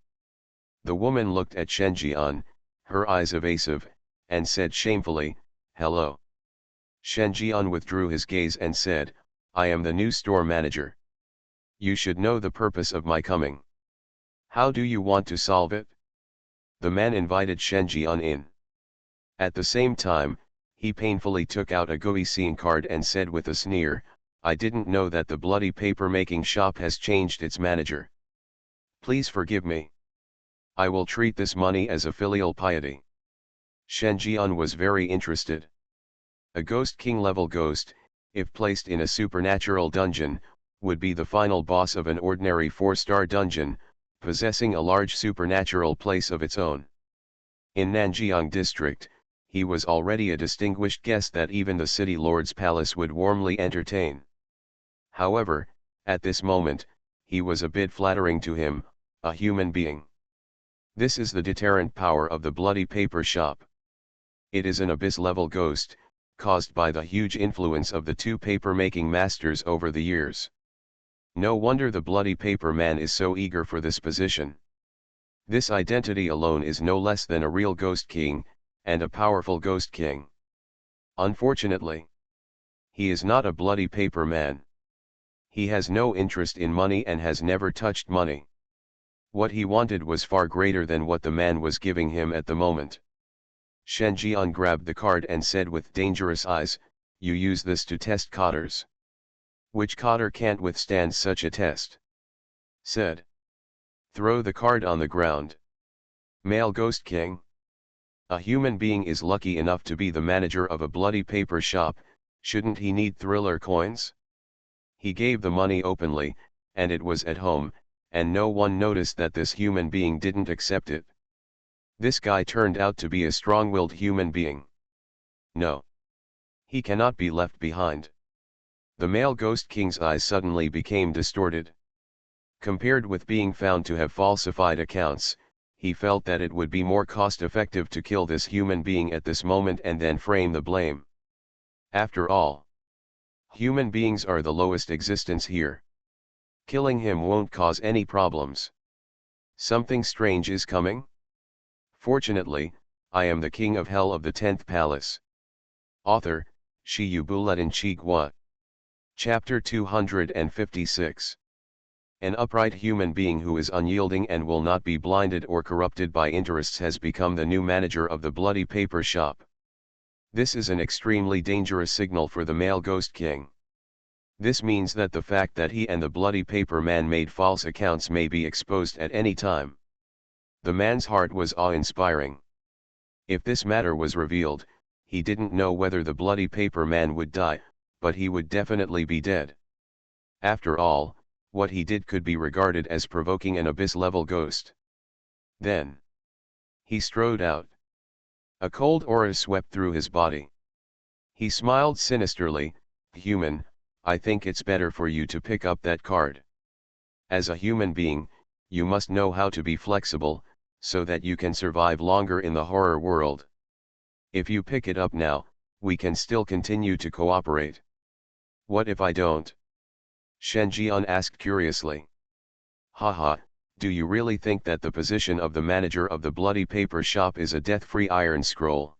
The woman looked at Shen Jian, her eyes evasive, and said shamefully, hello. Shen Jian withdrew his gaze and said, I am the new store manager. You should know the purpose of my coming. How do you want to solve it? The man invited Shen Jian in. At the same time, he painfully took out a Goisin card and said with a sneer, I didn't know that the bloody paper-making shop has changed its manager. Please forgive me. I will treat this money as a filial piety. Shen Jian was very interested. A Ghost King level ghost, if placed in a supernatural dungeon, would be the final boss of an ordinary 4-star dungeon, possessing a large supernatural place of its own. In Nanjiang district, he was already a distinguished guest that even the city lord's palace would warmly entertain. However, at this moment, he was a bit flattering to him, a human being. This is the deterrent power of the bloody paper shop. It is an abyss-level ghost, caused by the huge influence of the two paper-making masters over the years. No wonder the bloody paper man is so eager for this position. This identity alone is no less than a real ghost king, and a powerful ghost king. Unfortunately, he is not a bloody paper man. He has no interest in money and has never touched money. What he wanted was far greater than what the man was giving him at the moment. Shen Jian grabbed the card and said with dangerous eyes, you use this to test cotters. Which cotter can't withstand such a test? Said. Throw the card on the ground. Male Ghost King. A human being is lucky enough to be the manager of a bloody paper shop, shouldn't he need thriller coins? He gave the money openly, and it was at home, and no one noticed that this human being didn't accept it. This guy turned out to be a strong-willed human being. No. He cannot be left behind. The male Ghost King's eyes suddenly became distorted. Compared with being found to have falsified accounts, he felt that it would be more cost-effective to kill this human being at this moment and then frame the blame. After all, human beings are the lowest existence here. Killing him won't cause any problems. Something strange is coming? Fortunately, I am the king of hell of the 10th palace. Author, Shi Buletin Chigwa. Chapter 256. An upright human being who is unyielding and will not be blinded or corrupted by interests has become the new manager of the bloody paper shop. This is an extremely dangerous signal for the male Ghost King. This means that the fact that he and the bloody paper man made false accounts may be exposed at any time. The man's heart was awe-inspiring. If this matter was revealed, he didn't know whether the bloody paper man would die, but he would definitely be dead. After all, what he did could be regarded as provoking an abyss-level ghost. Then he strode out. A cold aura swept through his body. He smiled sinisterly. Human, I think it's better for you to pick up that card. As a human being, you must know how to be flexible, so that you can survive longer in the horror world. If you pick it up now, we can still continue to cooperate. What if I don't? Shen Jian asked curiously. Haha, do you really think that the position of the manager of the bloody paper shop is a death-free iron scroll?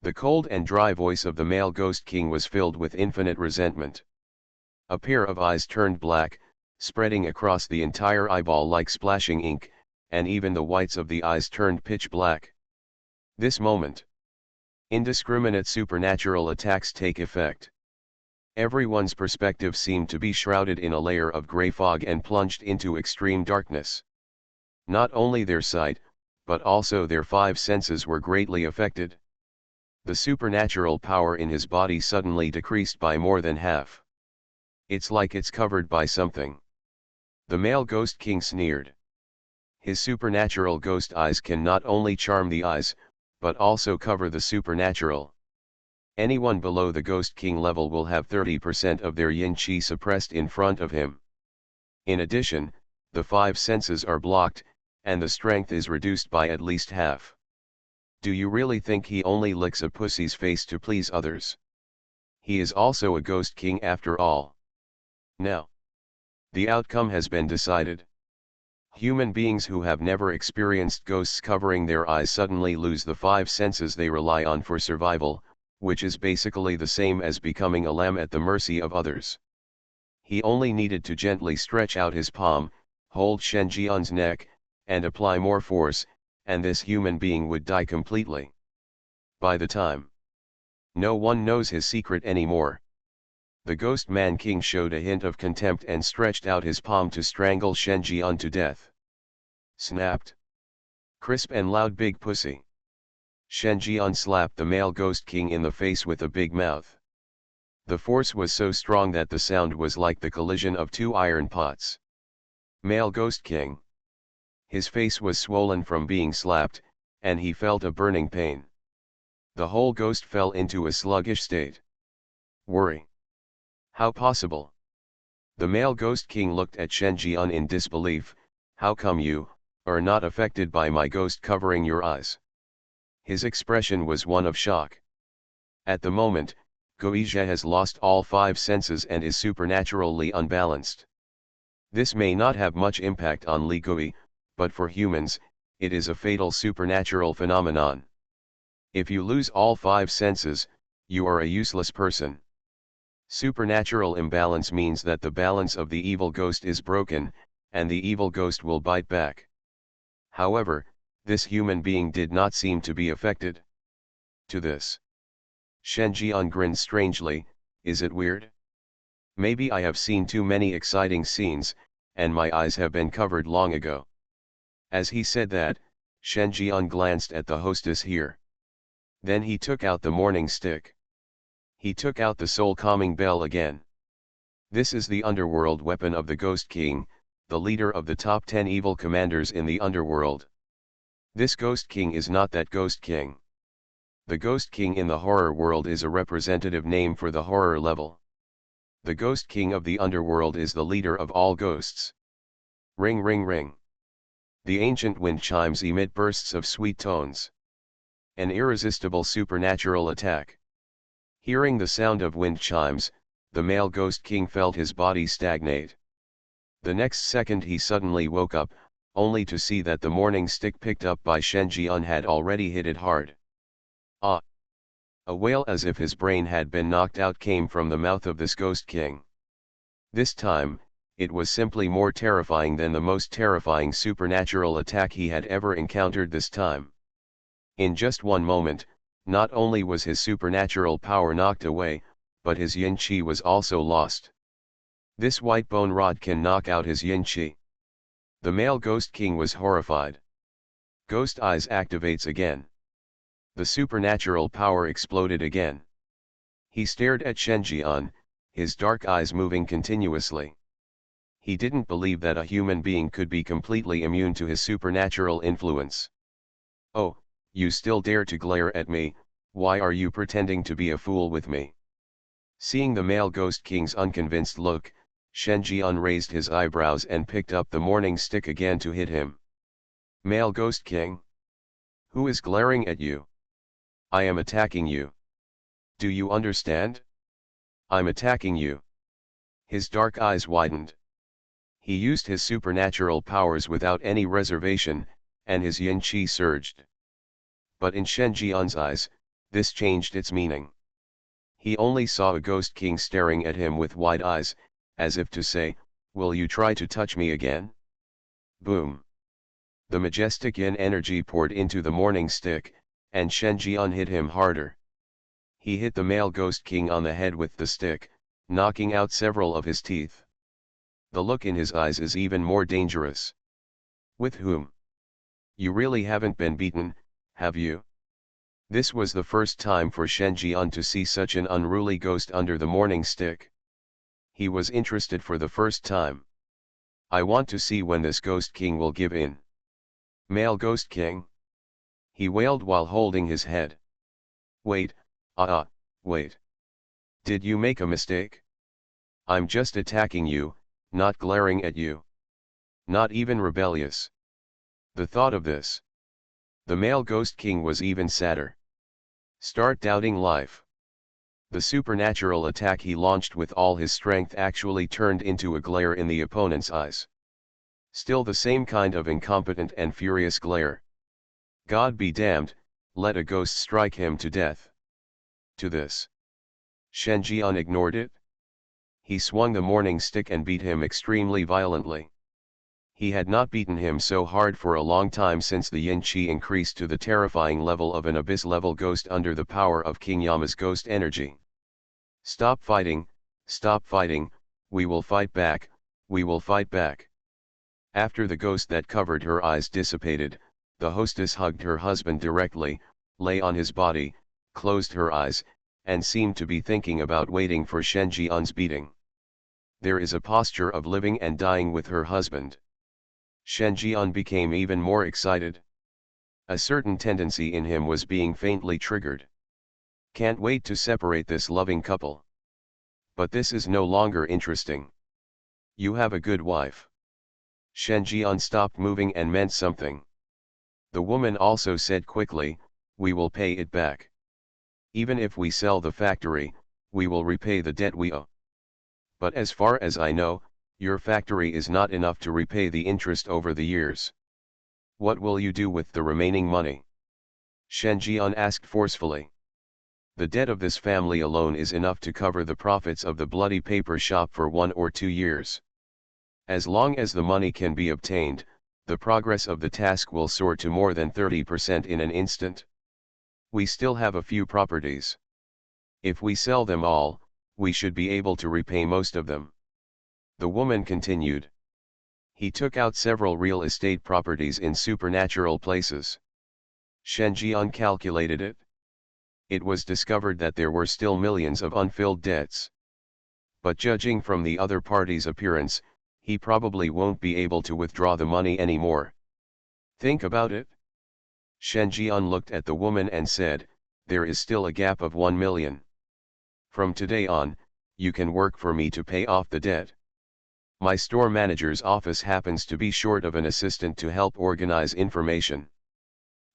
The cold and dry voice of the male Ghost King was filled with infinite resentment. A pair of eyes turned black, spreading across the entire eyeball like splashing ink, and even the whites of the eyes turned pitch black. This moment, indiscriminate supernatural attacks take effect. Everyone's perspective seemed to be shrouded in a layer of grey fog and plunged into extreme darkness. Not only their sight, but also their 5 senses were greatly affected. The supernatural power in his body suddenly decreased by more than half. It's like it's covered by something. The male Ghost King sneered. His supernatural ghost eyes can not only charm the eyes, but also cover the supernatural. Anyone below the Ghost King level will have 30% of their yin qi suppressed in front of him. In addition, the 5 senses are blocked, and the strength is reduced by at least half. Do you really think he only licks a pussy's face to please others? He is also a Ghost King after all. Now, the outcome has been decided. Human beings who have never experienced ghosts covering their eyes suddenly lose the 5 senses they rely on for survival, which is basically the same as becoming a lamb at the mercy of others. He only needed to gently stretch out his palm, hold Shen Jian's neck, and apply more force, and this human being would die completely. By the time, no one knows his secret anymore. The Ghost Man King showed a hint of contempt and stretched out his palm to strangle Shen Jian to death. Snapped. Crisp and loud big pussy. Shen Jian slapped the male Ghost King in the face with a big mouth. The force was so strong that the sound was like the collision of 2 iron pots. Male Ghost King. His face was swollen from being slapped, and he felt a burning pain. The whole ghost fell into a sluggish state. Worry. How possible? The male Ghost King looked at Shen Jian in disbelief. How come you are not affected by my ghost covering your eyes? His expression was one of shock. At the moment, Goizhe has lost all 5 senses and is supernaturally unbalanced. This may not have much impact on Li Gui, but for humans, it is a fatal supernatural phenomenon. If you lose all 5 senses, you are a useless person. Supernatural imbalance means that the balance of the evil ghost is broken, and the evil ghost will bite back. However, this human being did not seem to be affected. To this, Shen Jian grinned strangely. Is it weird? Maybe I have seen too many exciting scenes, and my eyes have been covered long ago. As he said that, Shen Jian glanced at the hostess here. Then he took out the morning stick. He took out the soul calming bell again. This is the underworld weapon of the Ghost King, the leader of the top 10 evil commanders in the underworld. This Ghost King is not that Ghost King. The Ghost King in the horror world is a representative name for the horror level. The Ghost King of the underworld is the leader of all ghosts. Ring ring ring. The ancient wind chimes emit bursts of sweet tones. An irresistible supernatural attack. Hearing the sound of wind chimes, the male Ghost King felt his body stagnate. The next second he suddenly woke up, only to see that the morning stick picked up by Shen Jian had already hit it hard. Ah! A wail as if his brain had been knocked out came from the mouth of this Ghost King. This time, it was simply more terrifying than the most terrifying supernatural attack he had ever encountered this time. In just one moment, not only was his supernatural power knocked away, but his yin qi was also lost. This white bone rod can knock out his yin qi. The male Ghost King was horrified. Ghost Eyes activates again. The supernatural power exploded again. He stared at Shen Jian, his dark eyes moving continuously. He didn't believe that a human being could be completely immune to his supernatural influence. Oh, you still dare to glare at me, why are you pretending to be a fool with me? Seeing the male Ghost King's unconvinced look, Shen Jian raised his eyebrows and picked up the morning stick again to hit him. Male Ghost King? Who is glaring at you? I am attacking you. Do you understand? I'm attacking you. His dark eyes widened. He used his supernatural powers without any reservation, and his yin qi surged. But in Shen Jian's eyes, this changed its meaning. He only saw a Ghost King staring at him with wide eyes, as if to say, will you try to touch me again? Boom! The majestic yin energy poured into the morning stick, and Shen Jian hit him harder. He hit the male Ghost King on the head with the stick, knocking out several of his teeth. The look in his eyes is even more dangerous. With whom? You really haven't been beaten, have you? This was the first time for Shen Jian to see such an unruly ghost under the morning stick. He was interested for the first time. I want to see when this Ghost King will give in. Male Ghost King? He wailed while holding his head. Wait, wait. Did you make a mistake? I'm just attacking you, not glaring at you. Not even rebellious. The thought of this. The male Ghost King was even sadder. Start doubting life. The supernatural attack he launched with all his strength actually turned into a glare in the opponent's eyes. Still the same kind of incompetent and furious glare. God be damned, let a ghost strike him to death. To this, Shen Jian ignored it. He swung the morning stick and beat him extremely violently. He had not beaten him so hard for a long time since the yin qi increased to the terrifying level of an abyss-level ghost under the power of King Yama's ghost energy. Stop fighting, we will fight back, we will fight back. After the ghost that covered her eyes dissipated, the hostess hugged her husband directly, lay on his body, closed her eyes, and seemed to be thinking about waiting for Shen Jian's beating. There is a posture of living and dying with her husband. Shen Jian became even more excited. A certain tendency in him was being faintly triggered. Can't wait to separate this loving couple. But this is no longer interesting. You have a good wife. Shen Jian stopped moving and meant something. The woman also said quickly, we will pay it back. Even if we sell the factory, we will repay the debt we owe. But as far as I know, your factory is not enough to repay the interest over the years. What will you do with the remaining money? Shen Jian asked forcefully. The debt of this family alone is enough to cover the profits of the bloody paper shop for 1 or 2 years. As long as the money can be obtained, the progress of the task will soar to more than 30% in an instant. We still have a few properties. If we sell them all, we should be able to repay most of them. The woman continued. He took out several real estate properties in supernatural places. Shen Jian calculated it. It was discovered that there were still millions of unfilled debts. But judging from the other party's appearance, he probably won't be able to withdraw the money anymore. Think about it. Shen Jian looked at the woman and said, "There is still a gap of 1 million. From today on, you can work for me to pay off the debt. My store manager's office happens to be short of an assistant to help organize information.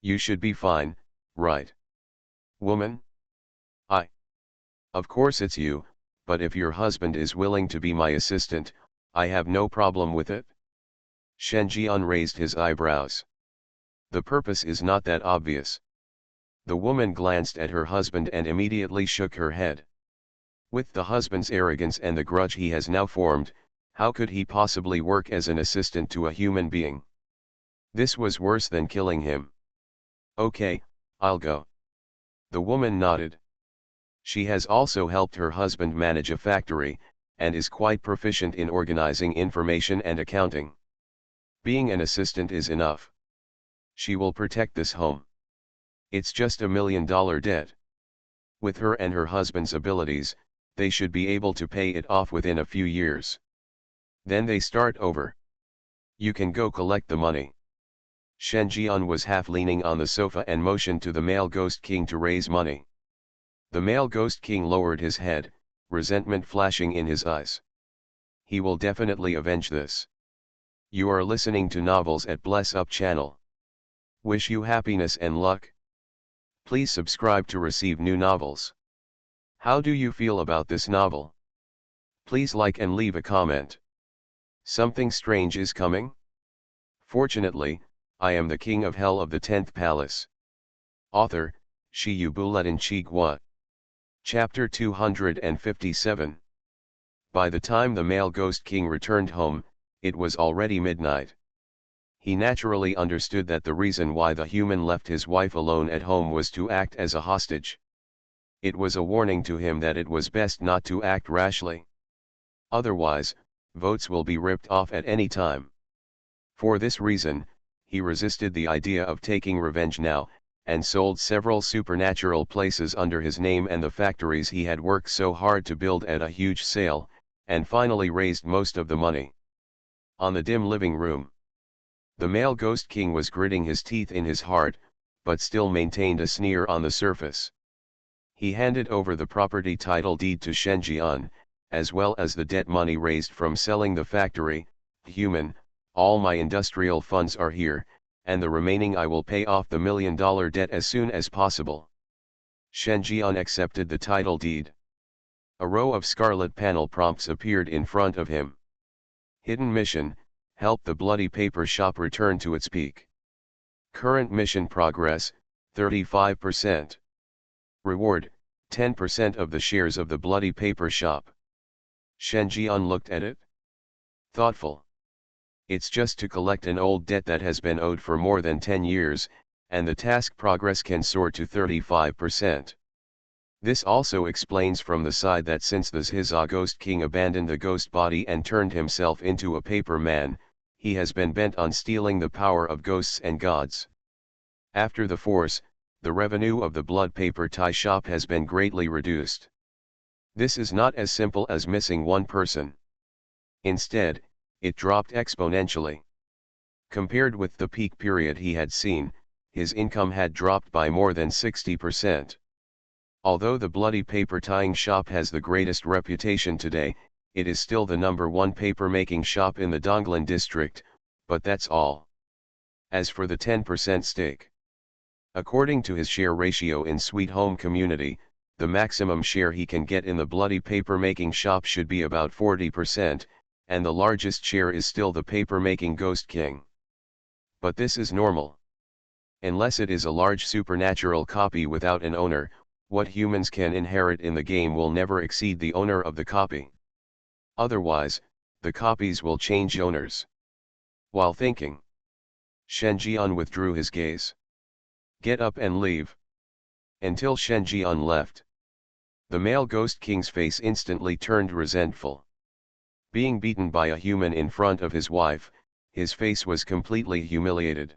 You should be fine, right? Woman? I. Of course it's you, but if your husband is willing to be my assistant, I have no problem with it." Shen Jian raised his eyebrows. "The purpose is not that obvious." The woman glanced at her husband and immediately shook her head. With the husband's arrogance and the grudge he has now formed, how could he possibly work as an assistant to a human being? This was worse than killing him. "Okay, I'll go." The woman nodded. She has also helped her husband manage a factory, and is quite proficient in organizing information and accounting. Being an assistant is enough. She will protect this home. It's just $1 million debt. With her and her husband's abilities, they should be able to pay it off within a few years. Then they start over. "You can go collect the money." Shen Jian was half leaning on the sofa and motioned to the male Ghost King to raise money. The male Ghost King lowered his head, resentment flashing in his eyes. He will definitely avenge this. You are listening to Novels at Bless Up channel. Wish you happiness and luck. Please subscribe to receive new novels. How do you feel about this novel? Please like and leave a comment. Something strange is coming? Fortunately, I am the king of hell of the 10th palace. Author, Shi Yubuletin Chigua. Chapter 257. By the time the male Ghost King returned home, it was already midnight. He naturally understood that the reason why the human left his wife alone at home was to act as a hostage. It was a warning to him that it was best not to act rashly. Otherwise, votes will be ripped off at any time. For this reason, he resisted the idea of taking revenge now, and sold several supernatural places under his name and the factories he had worked so hard to build at a huge sale, and finally raised most of the money. On the dim living room, the male Ghost King was gritting his teeth in his heart, but still maintained a sneer on the surface. He handed over the property title deed to Shen Jian, as well as the debt money raised from selling the factory. "Human, all my industrial funds are here, and the remaining I will pay off the $1 million debt as soon as possible." Shen Jian accepted the title deed. A row of scarlet panel prompts appeared in front of him. Hidden mission: help the bloody paper shop return to its peak. Current mission progress, 35%. Reward, 10% of the shares of the bloody paper shop. Shen Jian looked at it. Thoughtful. It's just to collect an old debt that has been owed for more than 10 years, and the task progress can soar to 35%. This also explains from the side that since the Zhiza Ghost King abandoned the ghost body and turned himself into a paper man, he has been bent on stealing the power of ghosts and gods. After the force, the revenue of the blood paper tie shop has been greatly reduced. This is not as simple as missing one person. Instead, it dropped exponentially. Compared with the peak period he had seen, his income had dropped by more than 60%. Although the bloody paper tying shop has the greatest reputation today, it is still the #1 paper-making shop in the Donglan district, but that's all. As for the 10% stake, according to his share ratio in Sweet Home Community, the maximum share he can get in the bloody paper-making shop should be about 40%, and the largest share is still the paper-making Ghost King. But this is normal. Unless it is a large supernatural copy without an owner, what humans can inherit in the game will never exceed the owner of the copy. Otherwise, the copies will change owners. While thinking, Shen Jian withdrew his gaze. "Get up and leave." Until Shen Jian left, the male Ghost King's face instantly turned resentful. Being beaten by a human in front of his wife, his face was completely humiliated.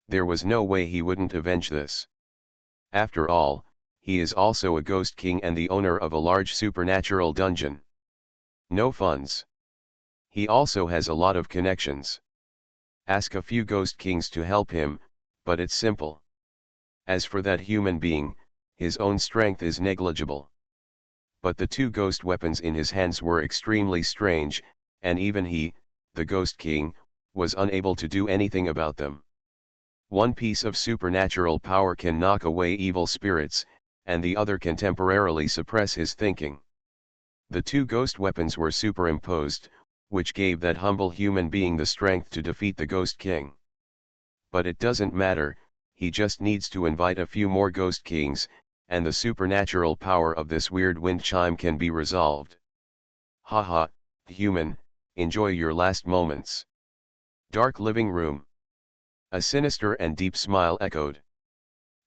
There was no way he wouldn't avenge this. After all, he is also a Ghost King and the owner of a large supernatural dungeon. No funds. He also has a lot of connections. Ask a few Ghost Kings to help him, but it's simple. As for that human being, his own strength is negligible. But the two ghost weapons in his hands were extremely strange, and even he, the Ghost King, was unable to do anything about them. One piece of supernatural power can knock away evil spirits, and the other can temporarily suppress his thinking. The two ghost weapons were superimposed, which gave that humble human being the strength to defeat the Ghost King. But it doesn't matter, he just needs to invite a few more Ghost Kings, and the supernatural power of this weird wind chime can be resolved. Haha, human, enjoy your last moments. Dark living room. A sinister and deep smile echoed.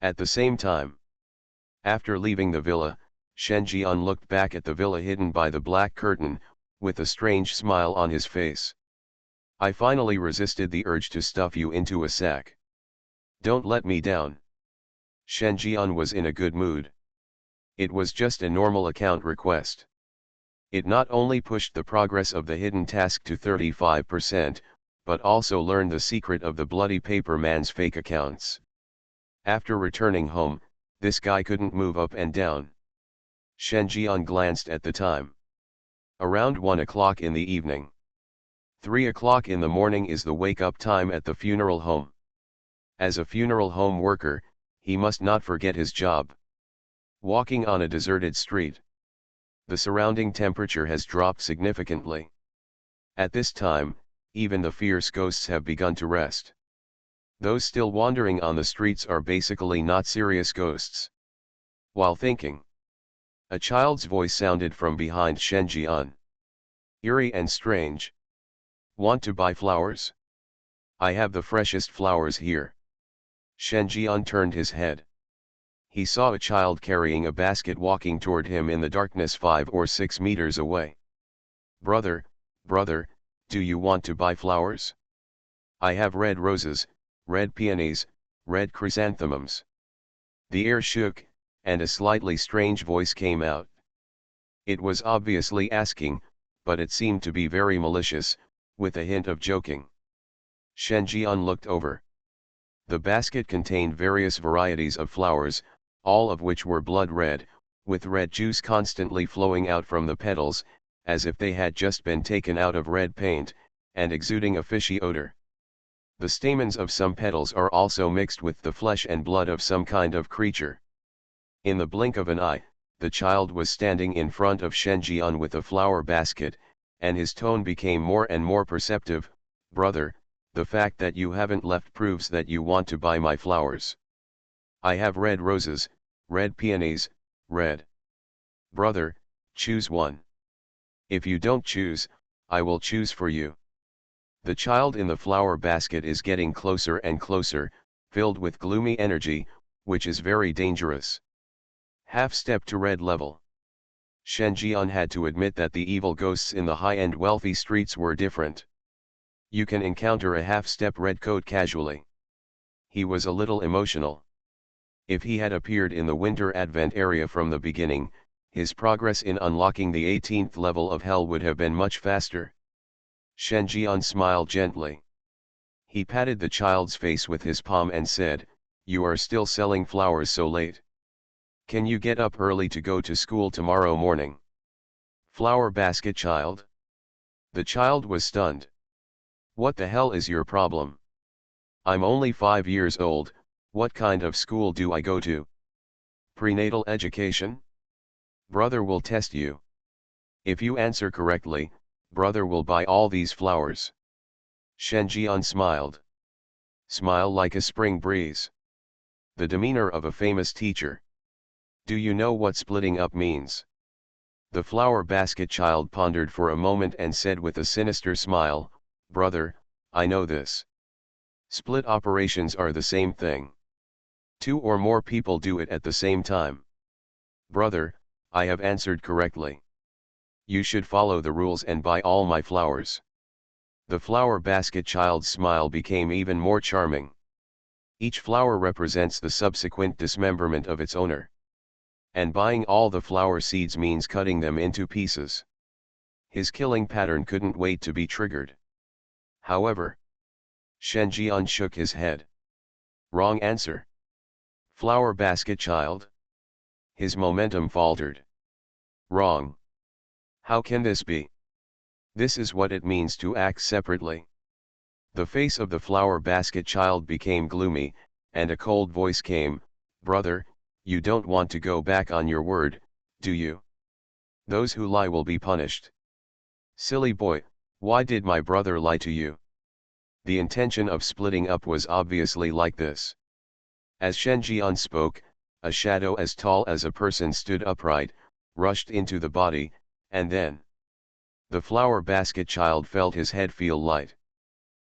At the same time, after leaving the villa, Shen Jian looked back at the villa hidden by the black curtain, with a strange smile on his face. I finally resisted the urge to stuff you into a sack. Don't let me down. Shen Jian was in a good mood. It was just a normal account request. It not only pushed the progress of the hidden task to 35%, but also learned the secret of the Bloody Paper Man's fake accounts. After returning home, this guy couldn't move up and down. Shen Jian glanced at the time. Around 1 o'clock in the evening. 3 o'clock in the morning is the wake-up time at the funeral home. As a funeral home worker, he must not forget his job. Walking on a deserted street. The surrounding temperature has dropped significantly. At this time, even the fierce ghosts have begun to rest. Those still wandering on the streets are basically not serious ghosts. While thinking, a child's voice sounded from behind Shen Jian. Eerie and strange. Want to buy flowers? I have the freshest flowers here. Shen Jian turned his head. He saw a child carrying a basket walking toward him in the darkness 5 or 6 meters away. Brother, do you want to buy flowers? I have red roses, red peonies, red chrysanthemums. The air shook, and a slightly strange voice came out. It was obviously asking, but it seemed to be very malicious, with a hint of joking. Shen Jian looked over. The basket contained various varieties of flowers, all of which were blood red, with red juice constantly flowing out from the petals, as if they had just been taken out of red paint, and exuding a fishy odor. The stamens of some petals are also mixed with the flesh and blood of some kind of creature. In the blink of an eye, the child was standing in front of Shen Jian with a flower basket, and his tone became more and more perceptive. Brother, the fact that you haven't left proves that you want to buy my flowers. I have red roses, red peonies, red. Brother, choose one. If you don't choose, I will choose for you. The child in the flower basket is getting closer and closer, filled with gloomy energy, which is very dangerous. Half step to red level. Shen Jian had to admit that the evil ghosts in the high-end wealthy streets were different. You can encounter a half-step red coat casually. He was a little emotional. If he had appeared in the Winter Advent area from the beginning, his progress in unlocking the 18th level of hell would have been much faster. Shen Jian smiled gently. He patted the child's face with his palm and said, "You are still selling flowers so late. Can you get up early to go to school tomorrow morning?" Flower basket child. The child was stunned. What the hell is your problem? I'm only 5 years old, what kind of school do I go to? Prenatal education? Brother will test you. If you answer correctly, brother will buy all these flowers. Shen Jian smiled. Smile like a spring breeze. The demeanor of a famous teacher. Do you know what splitting up means? The flower basket child pondered for a moment and said with a sinister smile, Brother, I know this. Split operations are the same thing. 2 or more people do it at the same time. Brother, I have answered correctly. You should follow the rules and buy all my flowers. The flower basket child's smile became even more charming. Each flower represents the subsequent dismemberment of its owner. And buying all the flower seeds means cutting them into pieces. His killing pattern couldn't wait to be triggered. However, Shen Jian shook his head. Wrong answer. Flower basket child. His momentum faltered. Wrong. How can this be? This is what it means to act separately. The face of the flower basket child became gloomy, and a cold voice came, "Brother, you don't want to go back on your word, do you? Those who lie will be punished." "Silly boy, why did my brother lie to you?" The intention of splitting up was obviously like this. As Shen Jian spoke, a shadow as tall as a person stood upright, rushed into the body, and then the flower basket child felt his head feel light.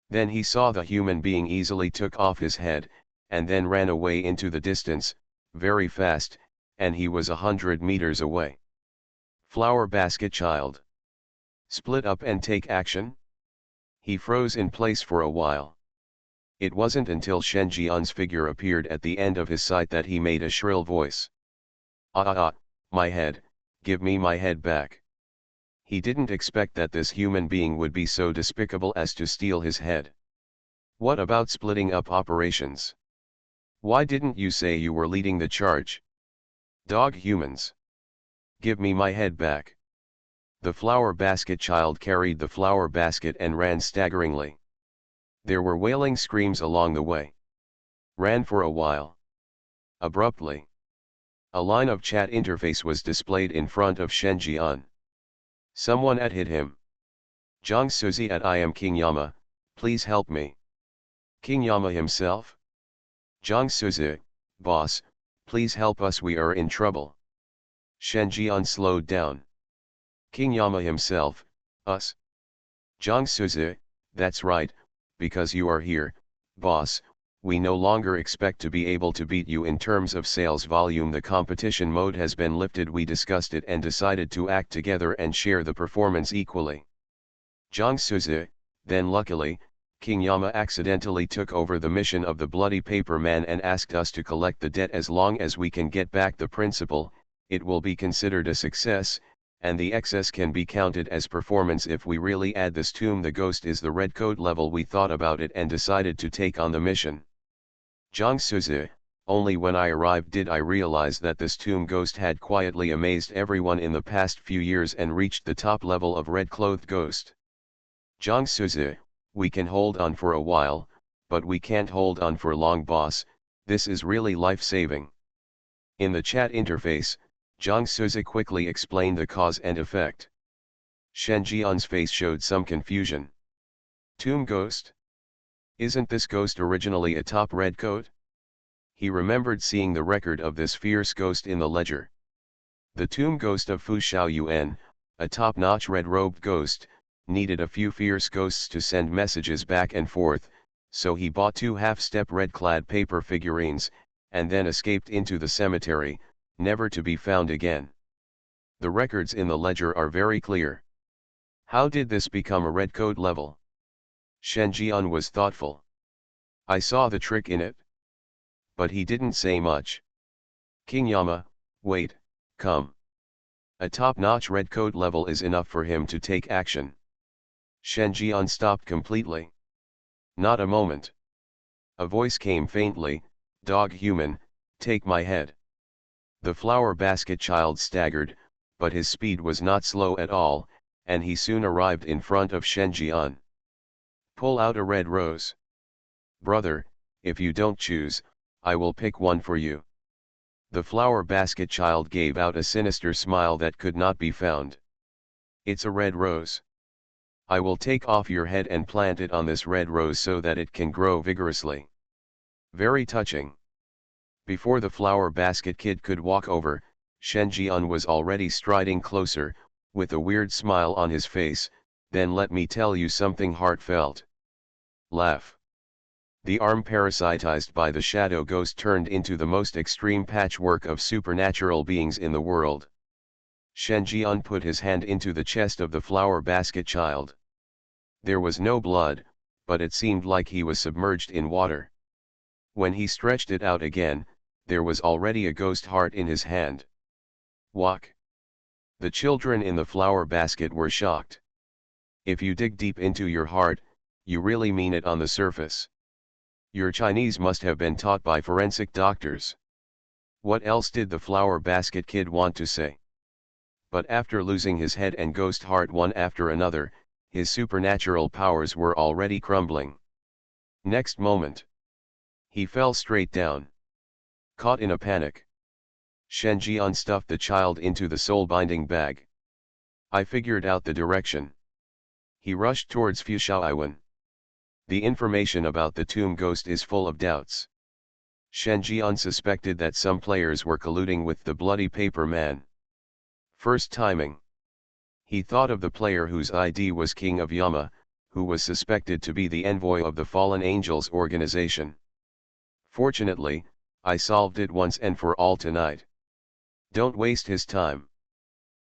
Then he saw the human being easily took off his head, and then ran away into the distance, very fast, and he was 100 meters away. Flower basket child. Split up and take action? He froze in place for a while. It wasn't until Shen Jian's figure appeared at the end of his sight that he made a shrill voice. My head, give me my head back." He didn't expect that this human being would be so despicable as to steal his head. "What about splitting up operations? Why didn't you say you were leading the charge? Dog humans. Give me my head back." The flower basket child carried the flower basket and ran staggeringly. There were wailing screams along the way. Ran for a while. Abruptly, a line of chat interface was displayed in front of Shen Jian. Someone had hit him. "Zhang Suzi at I am King Yama, please help me." King Yama himself? "Zhang Suzi, boss, please help us, we are in trouble." Shen Jian slowed down. King Yama himself, us? "Zhang Suzi, that's right, because you are here, boss, we no longer expect to be able to beat you in terms of sales volume. The competition mode has been lifted. We discussed it and decided to act together and share the performance equally." Zhang Suzi, then luckily, King Yama accidentally took over the mission of the Bloody Paper Man and asked us to collect the debt. As long as we can get back the principal, it will be considered a success, and the excess can be counted as performance if we really add this tomb. The ghost is the red code level. We thought about it and decided to take on the mission. Zhang Suzi, only when I arrived did I realize that this tomb ghost had quietly amazed everyone in the past few years and reached the top level of red-clothed ghost. Zhang Suzi, we can hold on for a while, but we can't hold on for long, boss. This is really life-saving. In the chat interface, Zhang Suzi quickly explained the cause and effect. Shen Jian's face showed some confusion. Tomb ghost? Isn't this ghost originally a top red coat? He remembered seeing the record of this fierce ghost in the ledger. The tomb ghost of Fu Xiaoyuan, a top-notch red-robed ghost, needed a few fierce ghosts to send messages back and forth, so he bought 2 half-step red-clad paper figurines, and then escaped into the cemetery, never to be found again. The records in the ledger are very clear. How did this become a red code level? Shen Jian was thoughtful. I saw the trick in it. But he didn't say much. King Yama, wait, come. A top-notch red code level is enough for him to take action. Shen Jian stopped completely. Not a moment. A voice came faintly, "Dog human, take my head." The flower basket child staggered, but his speed was not slow at all, and he soon arrived in front of Shen Jian. "Pull out a red rose. Brother, if you don't choose, I will pick one for you." The flower basket child gave out a sinister smile that could not be found. "It's a red rose. I will take off your head and plant it on this red rose so that it can grow vigorously." Very touching. Before the flower basket kid could walk over, Shen Jian was already striding closer, with a weird smile on his face. "Then let me tell you something heartfelt." Laugh. The arm parasitized by the shadow ghost turned into the most extreme patchwork of supernatural beings in the world. Shen Jian put his hand into the chest of the flower basket child. There was no blood, but it seemed like he was submerged in water. When he stretched it out again, there was already a ghost heart in his hand. Walk. The children in the flower basket were shocked. If you dig deep into your heart, you really mean it on the surface. Your Chinese must have been taught by forensic doctors. What else did the flower basket kid want to say? But after losing his head and ghost heart one after another, his supernatural powers were already crumbling. Next moment, he fell straight down. Caught in a panic, Shen Ji unstuffed the child into the soul-binding bag. I figured out the direction. He rushed towards Fushaoiwen. The information about the tomb ghost is full of doubts. Shen Jian suspected that some players were colluding with the bloody paper man. First timing. He thought of the player whose ID was King of Yama, who was suspected to be the envoy of the Fallen Angels organization. Fortunately, I solved it once and for all tonight. Don't waste his time.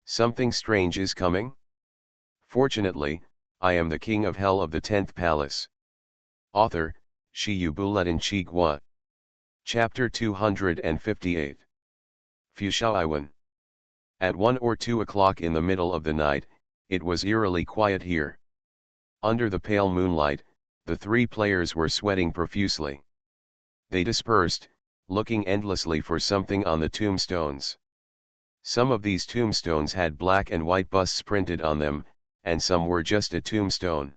Something strange is coming? Fortunately, I am the king of hell of the 10th palace. Author, Shi Yubuletin Chigua. Chapter 258. Fushaoiwen. At 1 or 2 o'clock in the middle of the night, it was eerily quiet here. Under the pale moonlight, the three players were sweating profusely. They dispersed, looking endlessly for something on the tombstones. Some of these tombstones had black and white busts printed on them, and some were just a tombstone.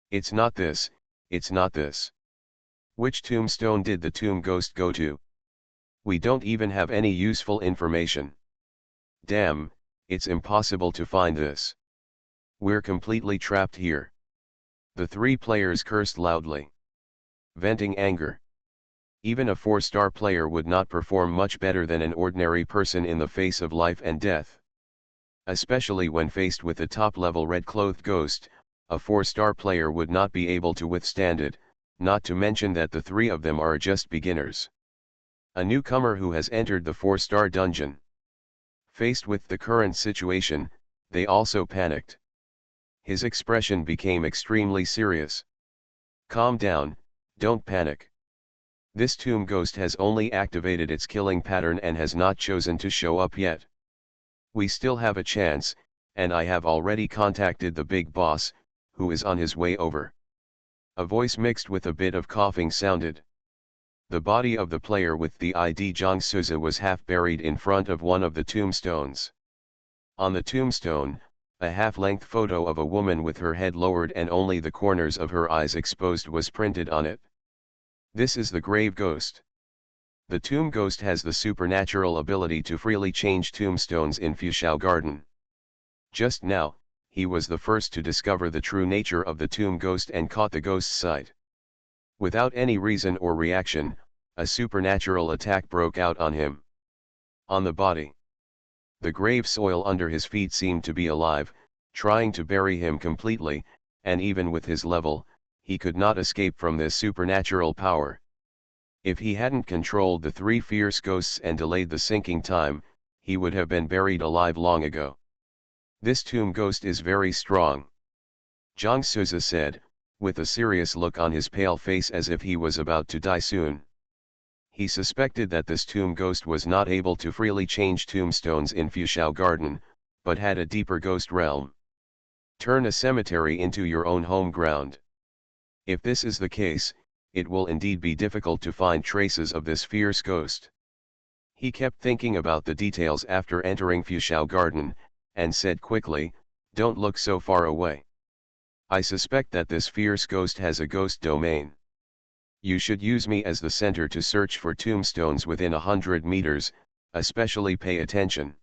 It's not this, it's not this. Which tombstone did the tomb ghost go to? We don't even have any useful information. Damn, it's impossible to find this. We're completely trapped here. The three players cursed loudly, venting anger. Even a 4-star player would not perform much better than an ordinary person in the face of life and death. Especially when faced with a top-level red-clothed ghost, a 4-star player would not be able to withstand it, not to mention that the three of them are just beginners. A newcomer who has entered the 4-star dungeon. Faced with the current situation, they also panicked. His expression became extremely serious. Calm down, don't panic. This tomb ghost has only activated its killing pattern and has not chosen to show up yet. We still have a chance, and I have already contacted the big boss, who is on his way over. A voice mixed with a bit of coughing sounded. The body of the player with the ID Zhang Suza was half buried in front of one of the tombstones. On the tombstone, a half-length photo of a woman with her head lowered and only the corners of her eyes exposed was printed on it. This is the grave ghost. The tomb ghost has the supernatural ability to freely change tombstones in Fushao Garden. Just now, he was the first to discover the true nature of the tomb ghost and caught the ghost's sight. Without any reason or reaction, a supernatural attack broke out on him. On the body. The grave soil under his feet seemed to be alive, trying to bury him completely, and even with his level, he could not escape from this supernatural power. If he hadn't controlled the three fierce ghosts and delayed the sinking time, he would have been buried alive long ago. This tomb ghost is very strong. Zhang Suza said, with a serious look on his pale face as if he was about to die soon. He suspected that this tomb ghost was not able to freely change tombstones in Fushao Garden, but had a deeper ghost realm. Turn a cemetery into your own home ground. If this is the case, it will indeed be difficult to find traces of this fierce ghost. He kept thinking about the details after entering Fushao Garden, and said quickly, "Don't look so far away. I suspect that this fierce ghost has a ghost domain. You should use me as the center to search for tombstones within 100 meters, especially pay attention.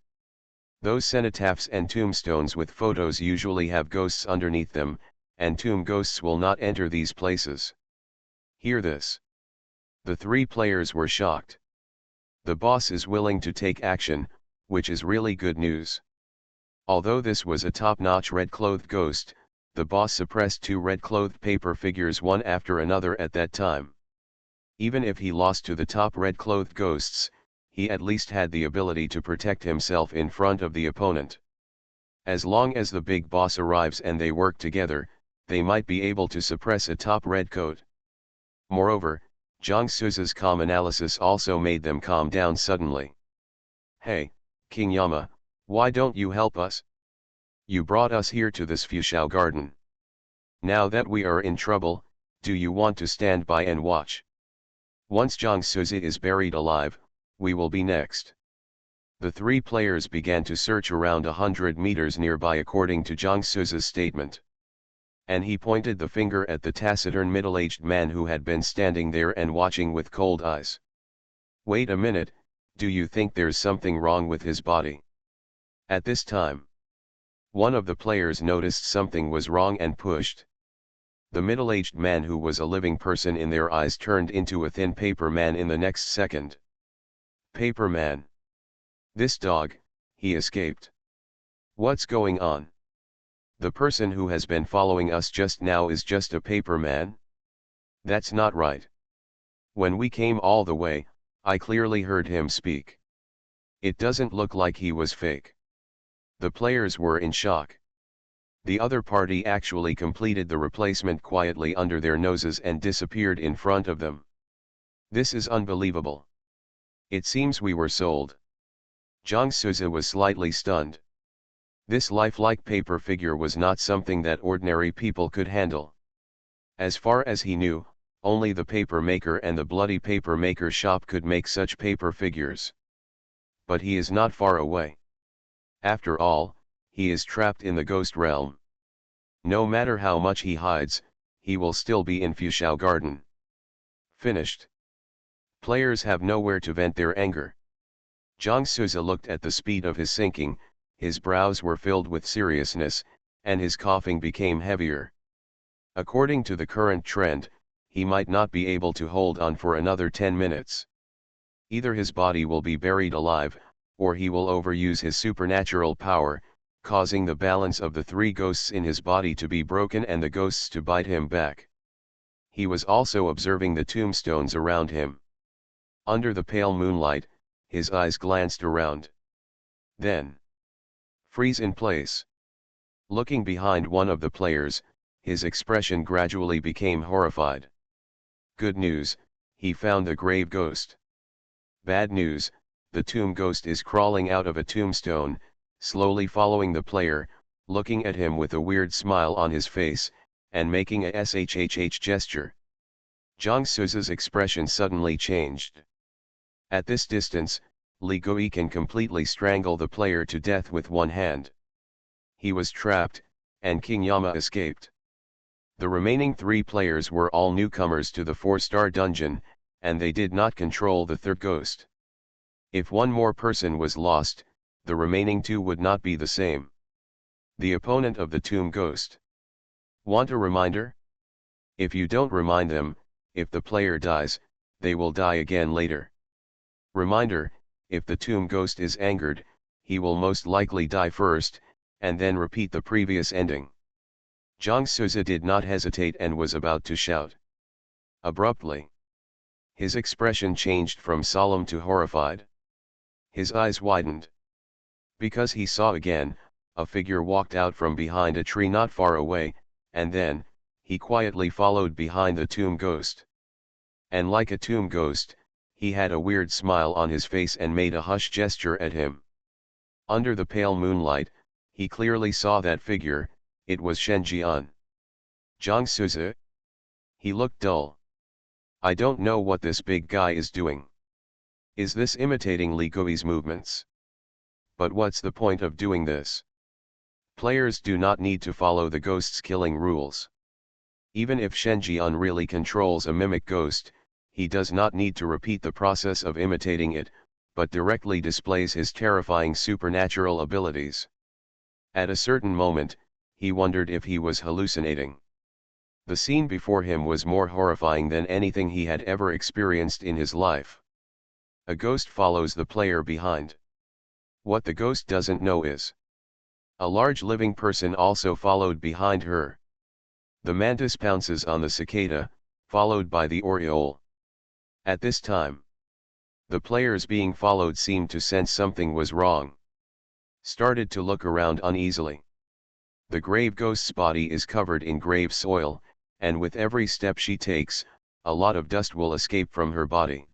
Those cenotaphs and tombstones with photos usually have ghosts underneath them, and tomb ghosts will not enter these places." Hear this. The three players were shocked. The boss is willing to take action, which is really good news. Although this was a top-notch red-clothed ghost, the boss suppressed two red-clothed paper figures one after another at that time. Even if he lost to the top red-clothed ghosts, he at least had the ability to protect himself in front of the opponent. As long as the big boss arrives and they work together, they might be able to suppress a top red coat. Moreover, Zhang Suza's calm analysis also made them calm down suddenly. "Hey, King Yama, why don't you help us? You brought us here to this Fushao Garden. Now that we are in trouble, do you want to stand by and watch?" Once Zhang Suzi is buried alive, we will be next. The three players began to search around 100 meters nearby according to Zhang Suzi's statement. And he pointed the finger at the taciturn middle-aged man who had been standing there and watching with cold eyes. Wait a minute, do you think there's something wrong with his body? At this time, one of the players noticed something was wrong and pushed. The middle-aged man, who was a living person in their eyes, turned into a thin paper man in the next second. Paper man. This dog, he escaped. What's going on? The person who has been following us just now is just a paper man? That's not right. When we came all the way, I clearly heard him speak. It doesn't look like he was fake. The players were in shock. The other party actually completed the replacement quietly under their noses and disappeared in front of them. This is unbelievable. It seems we were sold. Zhang Suzi was slightly stunned. This lifelike paper figure was not something that ordinary people could handle. As far as he knew, only the paper maker and the bloody paper maker shop could make such paper figures. But he is not far away. After all, he is trapped in the ghost realm. No matter how much he hides, he will still be in Fushao Garden. Finished. Players have nowhere to vent their anger. Zhang Suzi looked at the speed of his sinking, his brows were filled with seriousness, and his coughing became heavier. According to the current trend, he might not be able to hold on for another 10 minutes. Either his body will be buried alive, or he will overuse his supernatural power, causing the balance of the three ghosts in his body to be broken and the ghosts to bite him back. He was also observing the tombstones around him. Under the pale moonlight, his eyes glanced around. Then, freeze in place. Looking behind one of the players, his expression gradually became horrified. Good news, he found the grave ghost. Bad news, the tomb ghost is crawling out of a tombstone, slowly following the player, looking at him with a weird smile on his face, and making a shhh gesture. Zhang Suzi's expression suddenly changed. At this distance, Li Gui can completely strangle the player to death with one hand. He was trapped, and King Yama escaped. The remaining three players were all newcomers to the 4-star dungeon, and they did not control the third ghost. If one more person was lost, the remaining two would not be the same. The opponent of the tomb ghost. Want a reminder? If you don't remind them, if the player dies, they will die again later. Reminder, if the tomb ghost is angered, he will most likely die first, and then repeat the previous ending. Zhang Suzi did not hesitate and was about to shout. Abruptly, his expression changed from solemn to horrified. His eyes widened. Because he saw again, a figure walked out from behind a tree not far away, and then, he quietly followed behind the tomb ghost. And like a tomb ghost, he had a weird smile on his face and made a hush gesture at him. Under the pale moonlight, he clearly saw that figure. It was Shen Jian. Zhang Suzi? He looked dull. I don't know what this big guy is doing. Is this imitating Li Gui's movements? But what's the point of doing this? Players do not need to follow the ghost's killing rules. Even if Shen Jian really controls a mimic ghost, he does not need to repeat the process of imitating it, but directly displays his terrifying supernatural abilities. At a certain moment, he wondered if he was hallucinating. The scene before him was more horrifying than anything he had ever experienced in his life. A ghost follows the player behind. What the ghost doesn't know is, a large living person also followed behind her. The mantis pounces on the cicada, followed by the oriole. At this time, the players being followed seemed to sense something was wrong. Started to look around uneasily. The grave ghost's body is covered in grave soil, and with every step she takes, a lot of dust will escape from her body.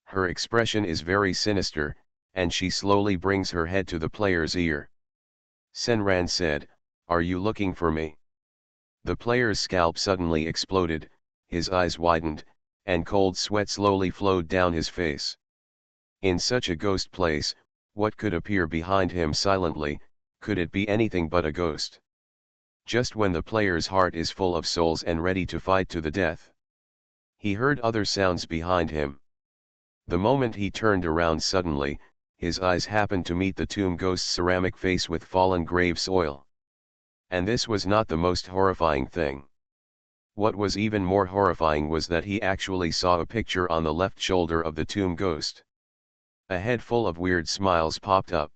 Her expression is very sinister, and she slowly brings her head to the player's ear. Senran said, "Are you looking for me?" The player's scalp suddenly exploded, his eyes widened, and cold sweat slowly flowed down his face. In such a ghost place, what could appear behind him silently? Could it be anything but a ghost? Just when the player's heart is full of souls and ready to fight to the death, he heard other sounds behind him. The moment he turned around suddenly, his eyes happened to meet the tomb ghost's ceramic face with fallen grave soil. And this was not the most horrifying thing. What was even more horrifying was that he actually saw a picture on the left shoulder of the tomb ghost. A head full of weird smiles popped up.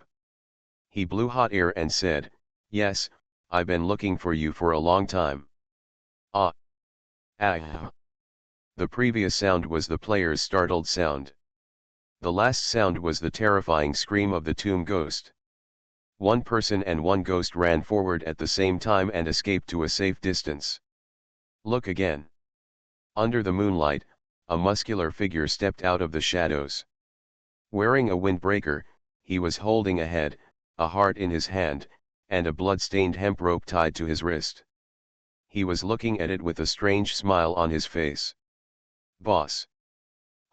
He blew hot air and said, "Yes, I've been looking for you for a long time." Ah. Ah. The previous sound was the player's startled sound. The last sound was the terrifying scream of the tomb ghost. One person and one ghost ran forward at the same time and escaped to a safe distance. Look again. Under the moonlight, a muscular figure stepped out of the shadows. Wearing a windbreaker, he was holding a head, a heart in his hand, and a blood-stained hemp rope tied to his wrist. He was looking at it with a strange smile on his face. Boss.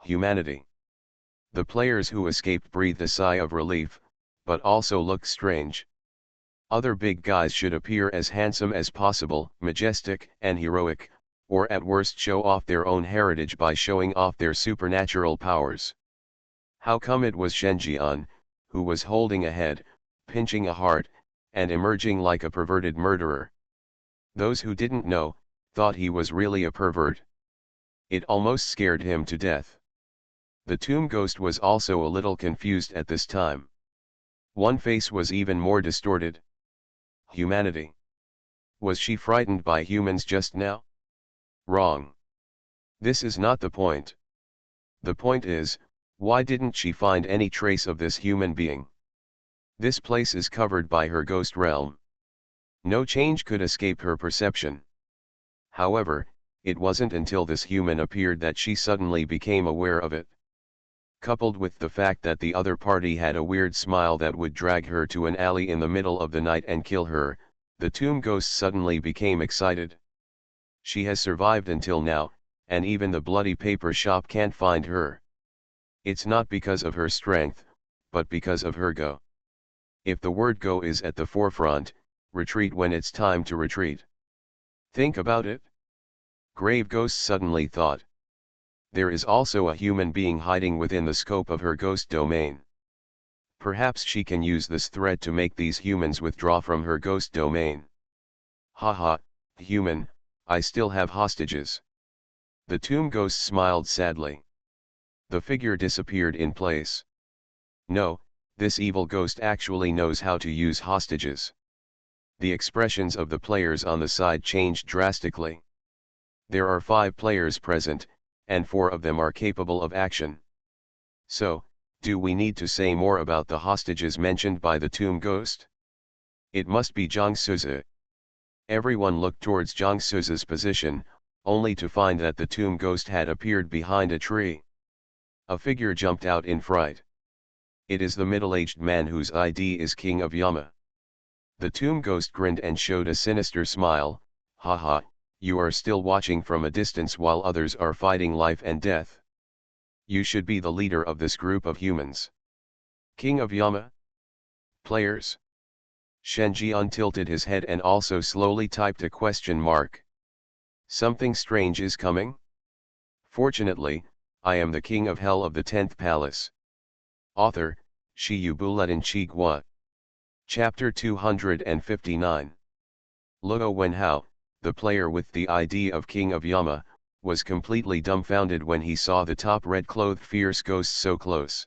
Humanity. The players who escaped breathed a sigh of relief, but also looked strange. Other big guys should appear as handsome as possible, majestic and heroic, or at worst show off their own heritage by showing off their supernatural powers. How come it was Shenjian, who was holding a head, pinching a heart, and emerging like a perverted murderer? Those who didn't know, thought he was really a pervert. It almost scared him to death. The tomb ghost was also a little confused at this time. One face was even more distorted. Humanity. Was she frightened by humans just now? Wrong. This is not the point. The point is, why didn't she find any trace of this human being? This place is covered by her ghost realm. No change could escape her perception. However, it wasn't until this human appeared that she suddenly became aware of it. Coupled with the fact that the other party had a weird smile that would drag her to an alley in the middle of the night and kill her, the tomb ghost suddenly became excited. She has survived until now, and even the bloody paper shop can't find her. It's not because of her strength, but because of her go. If the word go is at the forefront, retreat when it's time to retreat. Think about it. Grave Ghost suddenly thought. There is also a human being hiding within the scope of her ghost domain. Perhaps she can use this thread to make these humans withdraw from her ghost domain. Haha, human, I still have hostages. The tomb ghost smiled sadly. The figure disappeared in place. No, this evil ghost actually knows how to use hostages. The expressions of the players on the side changed drastically. There are 5 players present, and 4 of them are capable of action. So, do we need to say more about the hostages mentioned by the tomb ghost? It must be Zhang Suzi. Everyone looked towards Zhang Suzi's position, only to find that the tomb ghost had appeared behind a tree. A figure jumped out in fright. It is the middle-aged man whose ID is King of Yama. The tomb ghost grinned and showed a sinister smile. Haha, you are still watching from a distance while others are fighting life and death. You should be the leader of this group of humans. King of Yama? Players? Shenjian tilted his head and also slowly typed a question mark. Something strange is coming? Fortunately, I am the king of hell of the 10th palace. Author, Shi Buletin Chigua. Chapter 259. Luo Wenhao, the player with the ID of King of Yama, was completely dumbfounded when he saw the top red-clothed fierce ghost so close.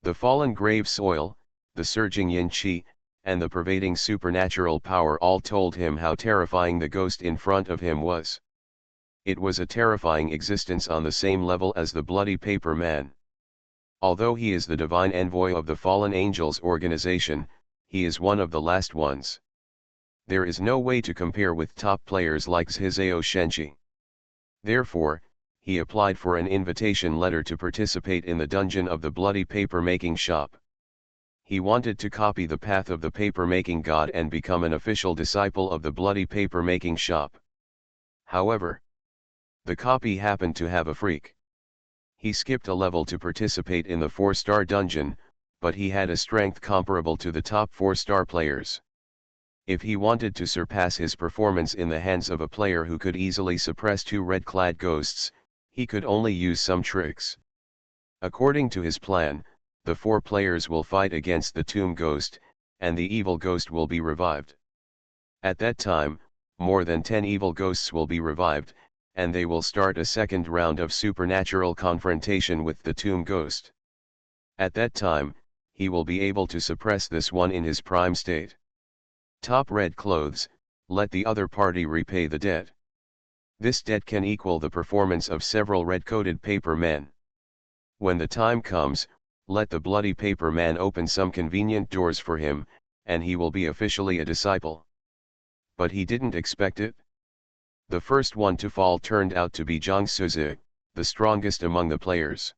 The fallen grave soil, the surging yin qi, and the pervading supernatural power all told him how terrifying the ghost in front of him was. It was a terrifying existence on the same level as the bloody paper man. Although he is the divine envoy of the fallen angels organization, he is one of the last ones. There is no way to compare with top players like Zhizao Shenji. Therefore, he applied for an invitation letter to participate in the dungeon of the bloody paper-making shop. He wanted to copy the path of the paper-making god and become an official disciple of the bloody paper-making shop. However, The copy happened to have a freak. He skipped a level to participate in the 4-star dungeon, but he had a strength comparable to the top 4-star players. If he wanted to surpass his performance in the hands of a player who could easily suppress 2 red-clad ghosts, he could only use some tricks. According to his plan, the 4 players will fight against the tomb ghost, and the evil ghost will be revived. At that time, more than 10 evil ghosts will be revived, and they will start a second round of supernatural confrontation with the tomb ghost. At that time, he will be able to suppress this one in his prime state. Top red clothes, let the other party repay the debt. This debt can equal the performance of several red-coated paper men. When the time comes, let the bloody paper man open some convenient doors for him, and he will be officially a disciple. But he didn't expect it. The first one to fall turned out to be Zhang Suzi, the strongest among the players.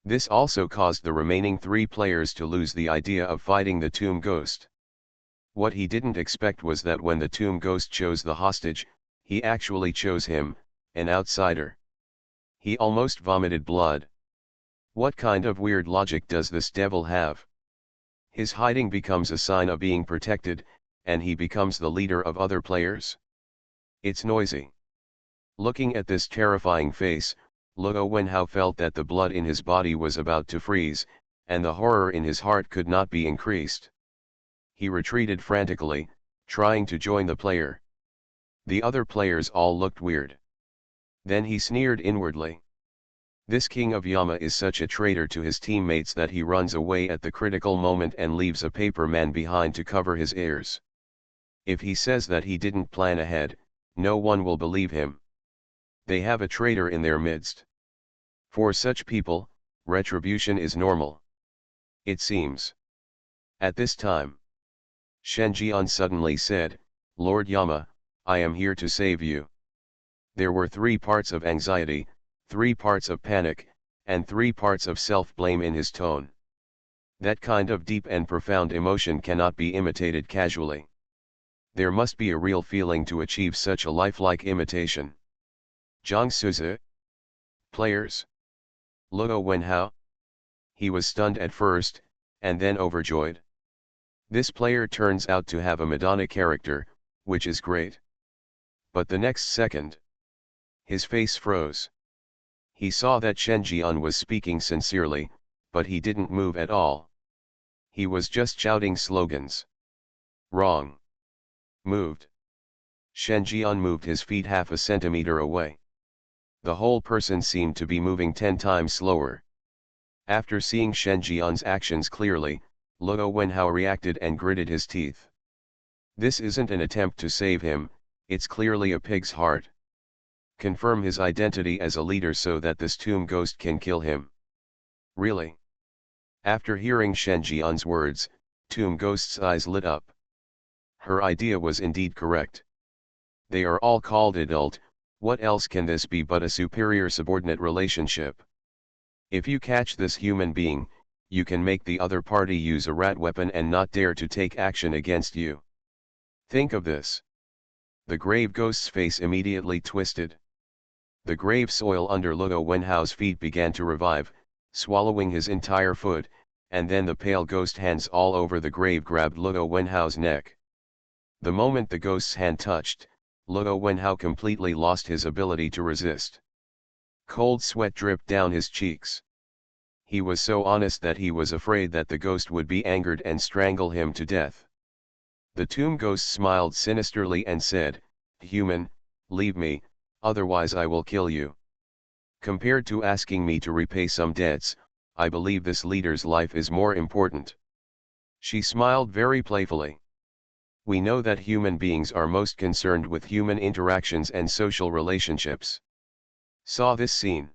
This also caused the remaining 3 players to lose the idea of fighting the tomb ghost. What he didn't expect was that when the tomb ghost chose the hostage, he actually chose him, an outsider. He almost vomited blood. What kind of weird logic does this devil have? His hiding becomes a sign of being protected, and he becomes the leader of other players? It's noisy. Looking at this terrifying face, Luo Wenhao felt that the blood in his body was about to freeze, and the horror in his heart could not be increased. He retreated frantically, trying to join the player. The other players all looked weird. Then he sneered inwardly. This king of Yama is such a traitor to his teammates that he runs away at the critical moment and leaves a paper man behind to cover his ears. If he says that he didn't plan ahead, no one will believe him. They have a traitor in their midst. For such people, retribution is normal. It seems. At this time, Shen Jian suddenly said, "Lord Yama, I am here to save you." There were 3 parts of anxiety, 3 parts of panic, and 3 parts of self-blame in his tone. That kind of deep and profound emotion cannot be imitated casually. There must be a real feeling to achieve such a lifelike imitation. Zhang Suzi? Players? Luo Wenhao? He was stunned at first, and then overjoyed. This player turns out to have a Madonna character, which is great. But the next second, his face froze. He saw that Shen Jian was speaking sincerely, but he didn't move at all. He was just shouting slogans. Wrong. Moved. Shen Jian moved his feet half a centimeter away. The whole person seemed to be moving 10 times slower. After seeing Shen Jian's actions clearly, Luo Wenhao reacted and gritted his teeth. This isn't an attempt to save him, it's clearly a pig's heart. Confirm his identity as a leader so that this tomb ghost can kill him. Really? After hearing Shen Jian's words, tomb ghost's eyes lit up. Her idea was indeed correct. They are all called adult, what else can this be but a superior-subordinate relationship? If you catch this human being, you can make the other party use a rat weapon and not dare to take action against you. Think of this. The grave ghost's face immediately twisted. The grave soil under Luo Wenhao's feet began to revive, swallowing his entire foot, and then the pale ghost hands all over the grave grabbed Luo Wenhao's neck. The moment the ghost's hand touched, Luo Wenhao completely lost his ability to resist. Cold sweat dripped down his cheeks. He was so honest that he was afraid that the ghost would be angered and strangle him to death. The tomb ghost smiled sinisterly and said, "Human, leave me, otherwise I will kill you. Compared to asking me to repay some debts, I believe this leader's life is more important." She smiled very playfully. We know that human beings are most concerned with human interactions and social relationships. Saw this scene.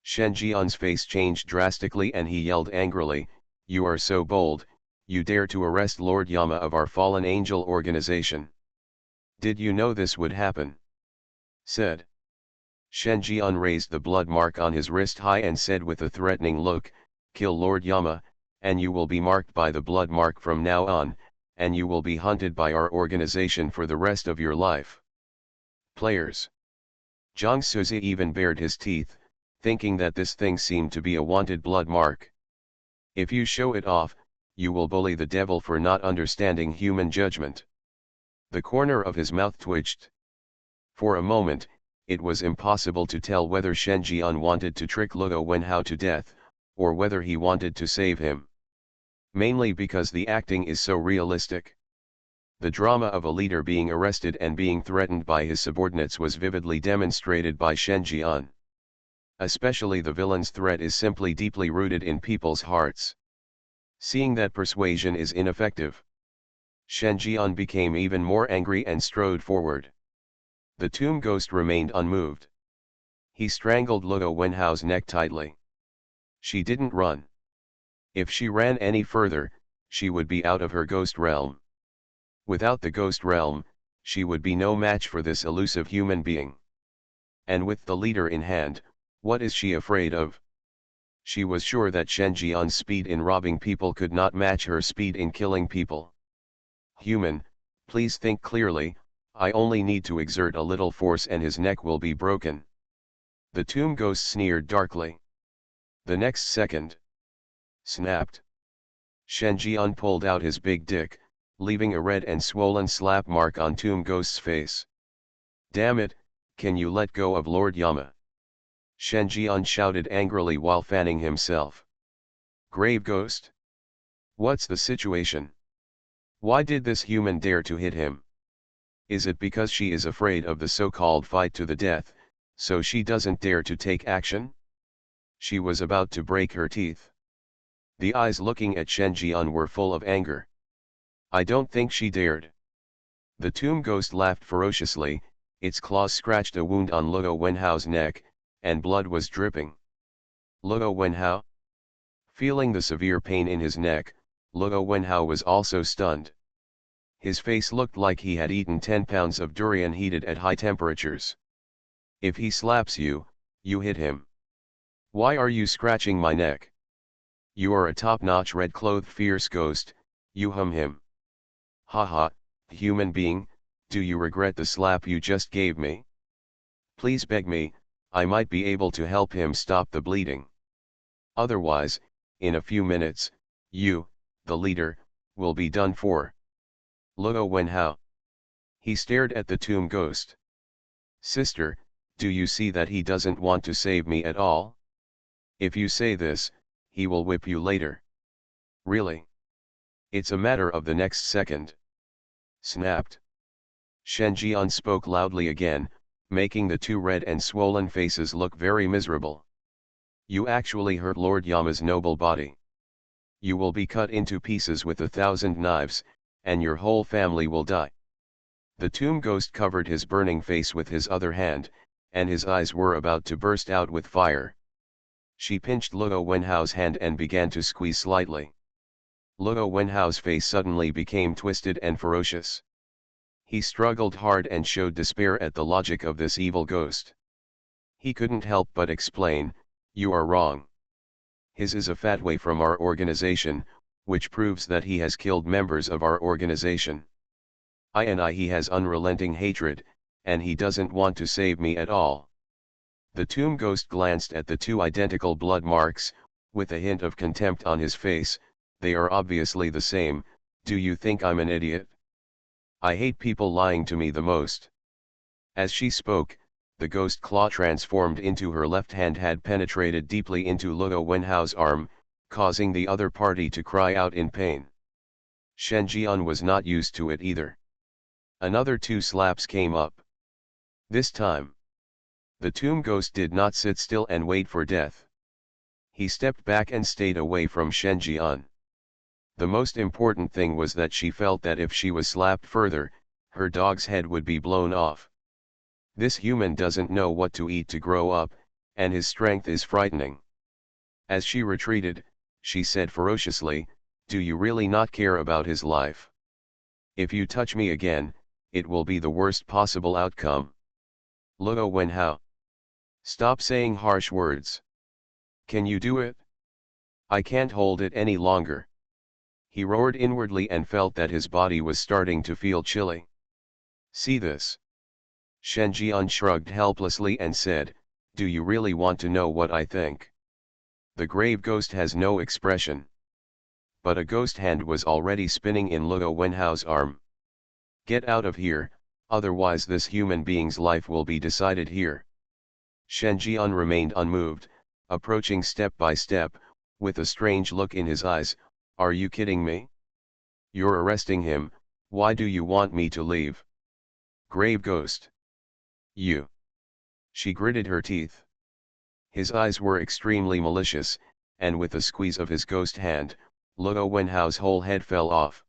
Shen Jian's face changed drastically and he yelled angrily, "You are so bold, you dare to arrest Lord Yama of our fallen angel organization. Did you know this would happen?" Said. Shen Jian raised the blood mark on his wrist high and said with a threatening look, "Kill Lord Yama, and you will be marked by the blood mark from now on, and you will be hunted by our organization for the rest of your life." Players. Jiang Suzi even bared his teeth, thinking that this thing seemed to be a wanted blood mark. If you show it off, you will bully the devil for not understanding human judgment. The corner of his mouth twitched. For a moment, it was impossible to tell whether Shen Jian wanted to trick Luo Wenhao to death, or whether he wanted to save him. Mainly because the acting is so realistic. The drama of a leader being arrested and being threatened by his subordinates was vividly demonstrated by Shen Jian. Especially the villain's threat is simply deeply rooted in people's hearts. Seeing that persuasion is ineffective, Shen Jian became even more angry and strode forward. The tomb ghost remained unmoved. He strangled Luo Wenhao's neck tightly. She didn't run. If she ran any further, she would be out of her ghost realm. Without the ghost realm, she would be no match for this elusive human being. And with the leader in hand, what is she afraid of? She was sure that Shen Jian's speed in robbing people could not match her speed in killing people. Human, please think clearly, I only need to exert a little force and his neck will be broken. The tomb ghost sneered darkly. The next second. Snapped. Shen Jian pulled out his big dick, leaving a red and swollen slap mark on tomb ghost's face. Damn it, can you let go of Lord Yama? Shen Jian shouted angrily while fanning himself. Grave ghost? What's the situation? Why did this human dare to hit him? Is it because she is afraid of the so-called fight to the death, so she doesn't dare to take action? She was about to break her teeth. The eyes looking at Shen Jian were full of anger. I don't think she dared. The tomb ghost laughed ferociously, its claws scratched a wound on Luo Wenhao's neck, and blood was dripping. Luo Wenhao? Feeling the severe pain in his neck, Luo Wenhao was also stunned. His face looked like he had eaten 10 pounds of durian heated at high temperatures. If he slaps you, you hit him. Why are you scratching my neck? You are a top-notch red-clothed fierce ghost, you hum him. Haha, human being, do you regret the slap you just gave me? Please beg me, I might be able to help him stop the bleeding. Otherwise, in a few minutes, you, the leader, will be done for. Luo Wenhao. He stared at the tomb ghost. Sister, do you see that he doesn't want to save me at all? If you say this, he will whip you later. Really? It's a matter of the next second. Snapped. Shen Jian spoke loudly again, making the two red and swollen faces look very miserable. You actually hurt Lord Yama's noble body. You will be cut into pieces with 1,000 knives, and your whole family will die. The tomb ghost covered his burning face with his other hand, and his eyes were about to burst out with fire. She pinched Luo Wenhao's hand and began to squeeze slightly. Luo Wenhao's face suddenly became twisted and ferocious. He struggled hard and showed despair at the logic of this evil ghost. He couldn't help but explain, you are wrong. His is a fatwa from our organization, which proves that he has killed members of our organization. He has unrelenting hatred, and he doesn't want to save me at all. The tomb ghost glanced at the two identical blood marks, with a hint of contempt on his face. They are obviously the same, do you think I'm an idiot? I hate people lying to me the most. As she spoke, the ghost claw transformed into her left hand had penetrated deeply into Luo Wenhao's arm, causing the other party to cry out in pain. Shen Jian was not used to it either. Another 2 slaps came up. This time, the tomb ghost did not sit still and wait for death. He stepped back and stayed away from Shen Jian. The most important thing was that she felt that if she was slapped further, her dog's head would be blown off. This human doesn't know what to eat to grow up, and his strength is frightening. As she retreated, she said ferociously, do you really not care about his life? If you touch me again, it will be the worst possible outcome. Luo Wenhao. Stop saying harsh words. Can you do it? I can't hold it any longer. He roared inwardly and felt that his body was starting to feel chilly. See this. Shen Jian shrugged helplessly and said, "Do you really want to know what I think?" The grave ghost has no expression. But a ghost hand was already spinning in Luo Wenhao's arm. "Get out of here, otherwise this human being's life will be decided here." Shen Jian remained unmoved, approaching step by step, with a strange look in his eyes. "Are you kidding me? You're arresting him, why do you want me to leave?" "Grave ghost. You." She gritted her teeth. His eyes were extremely malicious, and with a squeeze of his ghost hand, Luo Wenhao's whole head fell off.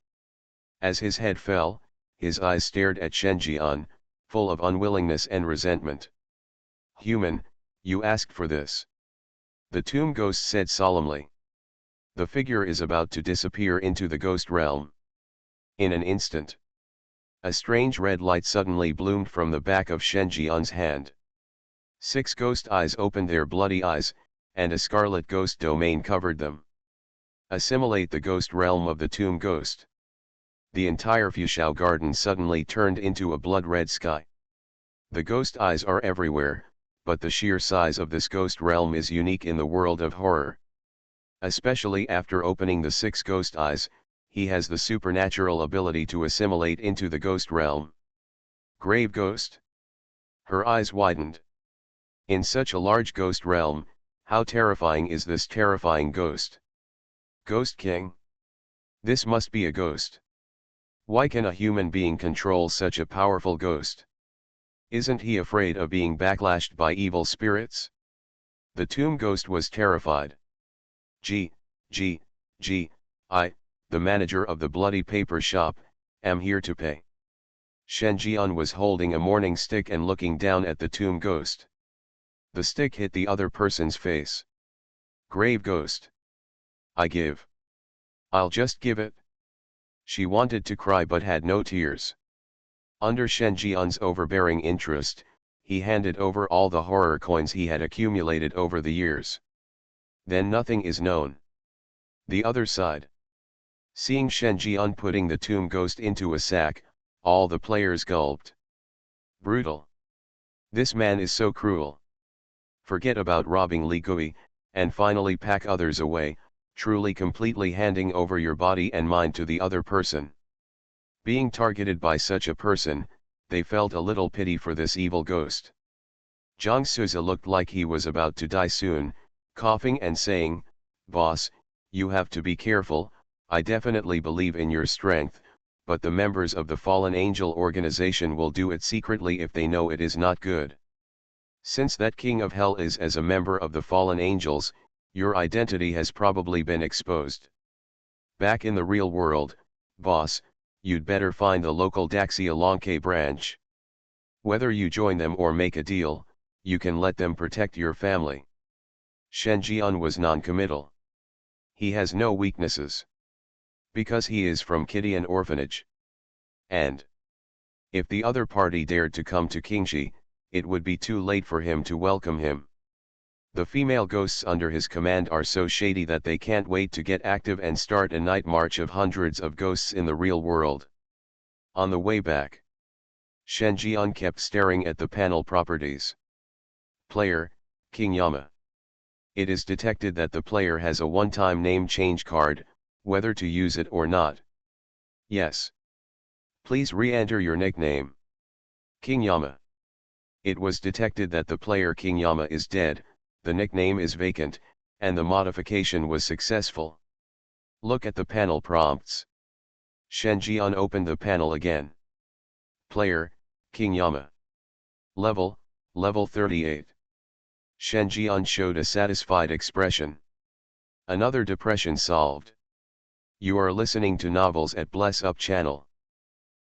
As his head fell, his eyes stared at Shen Jian, full of unwillingness and resentment. "Human, you asked for this," the tomb ghost said solemnly. "The figure is about to disappear into the ghost realm." In an instant, a strange red light suddenly bloomed from the back of Shen Jian's hand. 6 ghost eyes opened their bloody eyes, and a scarlet ghost domain covered them. Assimilate the ghost realm of the tomb ghost. The entire Fushao garden suddenly turned into a blood-red sky. The ghost eyes are everywhere, but the sheer size of this ghost realm is unique in the world of horror. Especially after opening the 6 ghost eyes, he has the supernatural ability to assimilate into the ghost realm. Grave ghost? Her eyes widened. In such a large ghost realm, how terrifying is this terrifying ghost? Ghost King? This must be a ghost. Why can a human being control such a powerful ghost? Isn't he afraid of being backlashed by evil spirits? The tomb ghost was terrified. I, the manager of the bloody paper shop, am here to pay." Shen Jian was holding a mourning stick and looking down at the tomb ghost. The stick hit the other person's face. "Grave ghost. I give. I'll just give it." She wanted to cry but had no tears. Under Shen Jian's overbearing interest, he handed over all the horror coins he had accumulated over the years. Then nothing is known. The other side. Seeing Shen Jian putting the tomb ghost into a sack, all the players gulped. Brutal. This man is so cruel. Forget about robbing Li Gui, and finally pack others away, truly completely handing over your body and mind to the other person. Being targeted by such a person, they felt a little pity for this evil ghost. Zhang Suza looked like he was about to die soon, coughing and saying, "Boss, you have to be careful. I definitely believe in your strength, but the members of the Fallen Angel organization will do it secretly if they know it is not good. Since that King of Hell is as a member of the Fallen Angels, your identity has probably been exposed. Back in the real world, boss, you'd better find the local Daxia Longke branch. Whether you join them or make a deal, you can let them protect your family." Shen Jian was non-committal. He has no weaknesses. Because he is from Kidian orphanage. And if the other party dared to come to Qingxi, it would be too late for him to welcome him. The female ghosts under his command are so shady that they can't wait to get active and start a night march of hundreds of ghosts in the real world. On the way back, Shen Jian kept staring at the panel properties. Player, King Yama. It is detected that the player has a one-time name change card, whether to use it or not. Yes. Please re-enter your nickname. King Yama. It was detected that the player King Yama is dead, the nickname is vacant, and the modification was successful. Look at the panel prompts. Shen Jian opened the panel again. Player, King Yama. Level 38. Shen Jian showed a satisfied expression. Another depression solved. You are listening to Novels at Bless Up channel.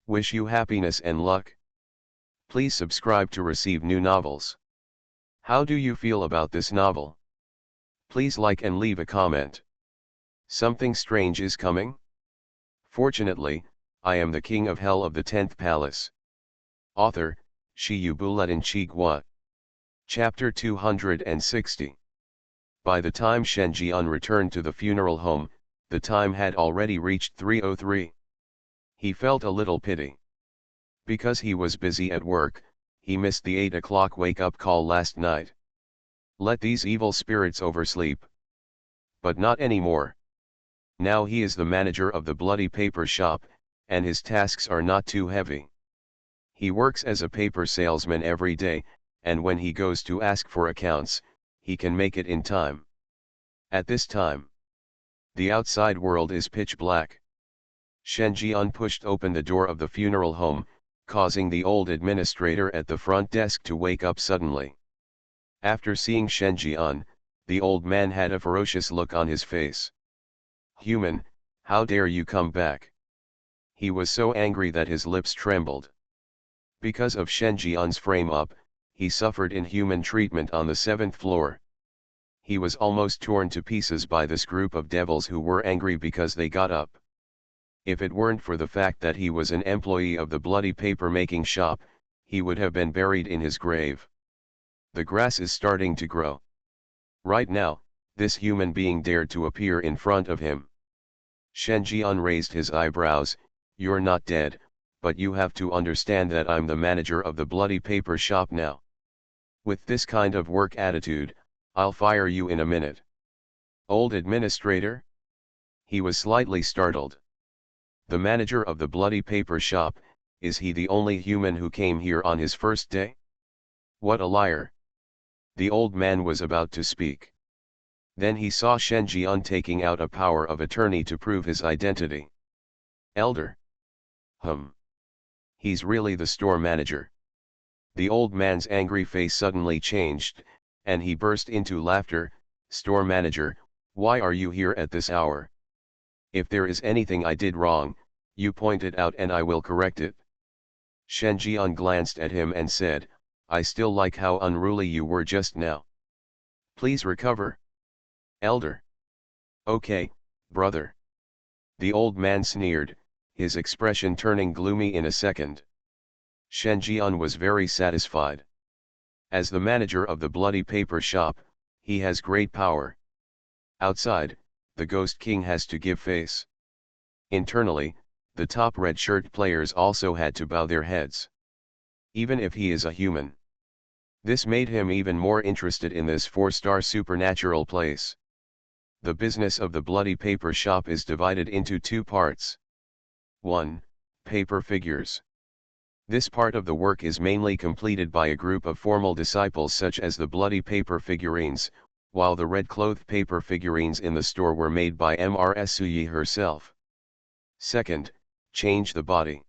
Wish you happiness and luck. Please subscribe to receive new novels. How do you feel about this novel? Please like and leave a comment. Something strange is coming? Fortunately, I am the king of hell of the 10th palace. Author, Shi Yubuletin Chigua. Chapter 260. By the time Shen Jian returned to the funeral home, the time had already reached 3:03. He felt a little pity. Because he was busy at work, he missed the 8 o'clock wake-up call last night. Let these evil spirits oversleep. But not anymore. Now he is the manager of the bloody paper shop, and his tasks are not too heavy. He works as a paper salesman every day, and when he goes to ask for accounts, he can make it in time. At this time, the outside world is pitch black. Shen Jian pushed open the door of the funeral home, causing the old administrator at the front desk to wake up suddenly. After seeing Shen Jian, the old man had a ferocious look on his face. "Human, how dare you come back?" He was so angry that his lips trembled. Because of Shen Jian's frame-up, he suffered inhuman treatment on the 7th floor. He was almost torn to pieces by this group of devils who were angry because they got up. If it weren't for the fact that he was an employee of the bloody paper-making shop, he would have been buried in his grave. The grass is starting to grow. Right now, this human being dared to appear in front of him. Shen Jian raised his eyebrows. "You're not dead, but you have to understand that I'm the manager of the bloody paper shop now. With this kind of work attitude, I'll fire you in a minute." "Old administrator?" He was slightly startled. The manager of the bloody paper shop, is he the only human who came here on his first day? What a liar! The old man was about to speak. Then he saw Shen Jian taking out a power of attorney to prove his identity. "Elder? He's really the store manager." The old man's angry face suddenly changed, and he burst into laughter. "Store manager, why are you here at this hour? If there is anything I did wrong, you point it out and I will correct it." Shen Jian glanced at him and said, "I still like how unruly you were just now. Please recover." "Elder." "Okay, brother." The old man sneered, his expression turning gloomy in a second. Shen Jian was very satisfied. As the manager of the bloody paper shop, he has great power. Outside, the Ghost King has to give face. Internally, the top red shirt players also had to bow their heads. Even if he is a human. This made him even more interested in this 4-star supernatural place. The business of the bloody paper shop is divided into 2 parts. 1. Paper figures. This part of the work is mainly completed by a group of formal disciples such as the bloody paper figurines, while the red-clothed paper figurines in the store were made by Ms. Suyi herself. 2nd, change the body.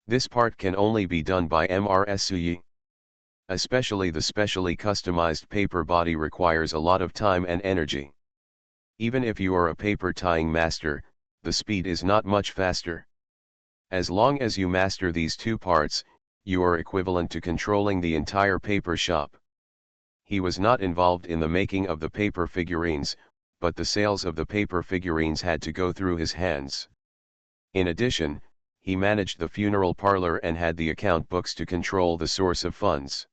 This part can only be done by Ms. Suyi. Especially the specially customized paper body requires a lot of time and energy. Even if you are a paper tying master, the speed is not much faster. As long as you master these 2 parts, you are equivalent to controlling the entire paper shop. He was not involved in the making of the paper figurines, but the sales of the paper figurines had to go through his hands. In addition, he managed the funeral parlor and had the account books to control the source of funds.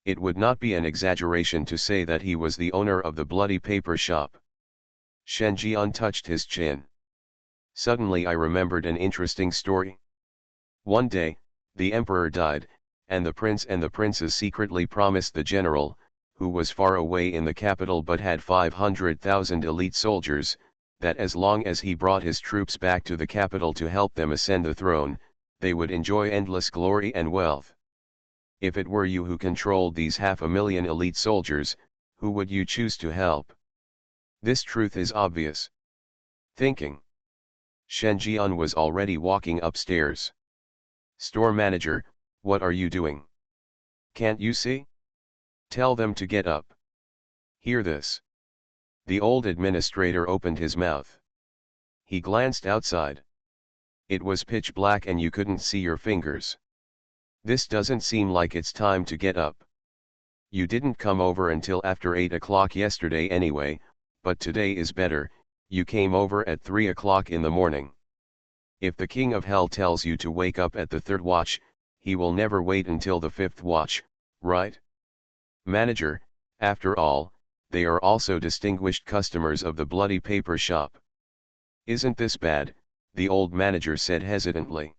It would not be an exaggeration to say that he was the owner of the bloody paper shop. Shen Jian touched his chin. Suddenly I remembered an interesting story. One day, the emperor died, and the prince and the princess secretly promised the general, who was far away in the capital but had 500,000 elite soldiers, that as long as he brought his troops back to the capital to help them ascend the throne, they would enjoy endless glory and wealth. If it were you who controlled these 500,000 elite soldiers, who would you choose to help? This truth is obvious. Thinking. Shen Jian was already walking upstairs. "Store manager, what are you doing? Can't you see? Tell them to get up." "Hear this." The old administrator opened his mouth. He glanced outside. It was pitch black and you couldn't see your fingers. "This doesn't seem like it's time to get up. You didn't come over until after 8 o'clock yesterday anyway, but today is better, you came over at 3 o'clock in the morning. If the King of Hell tells you to wake up at the 3rd watch, he will never wait until the 5th watch, right? Manager, after all, they are also distinguished customers of the bloody paper shop." "Isn't this bad?" the old manager said hesitantly.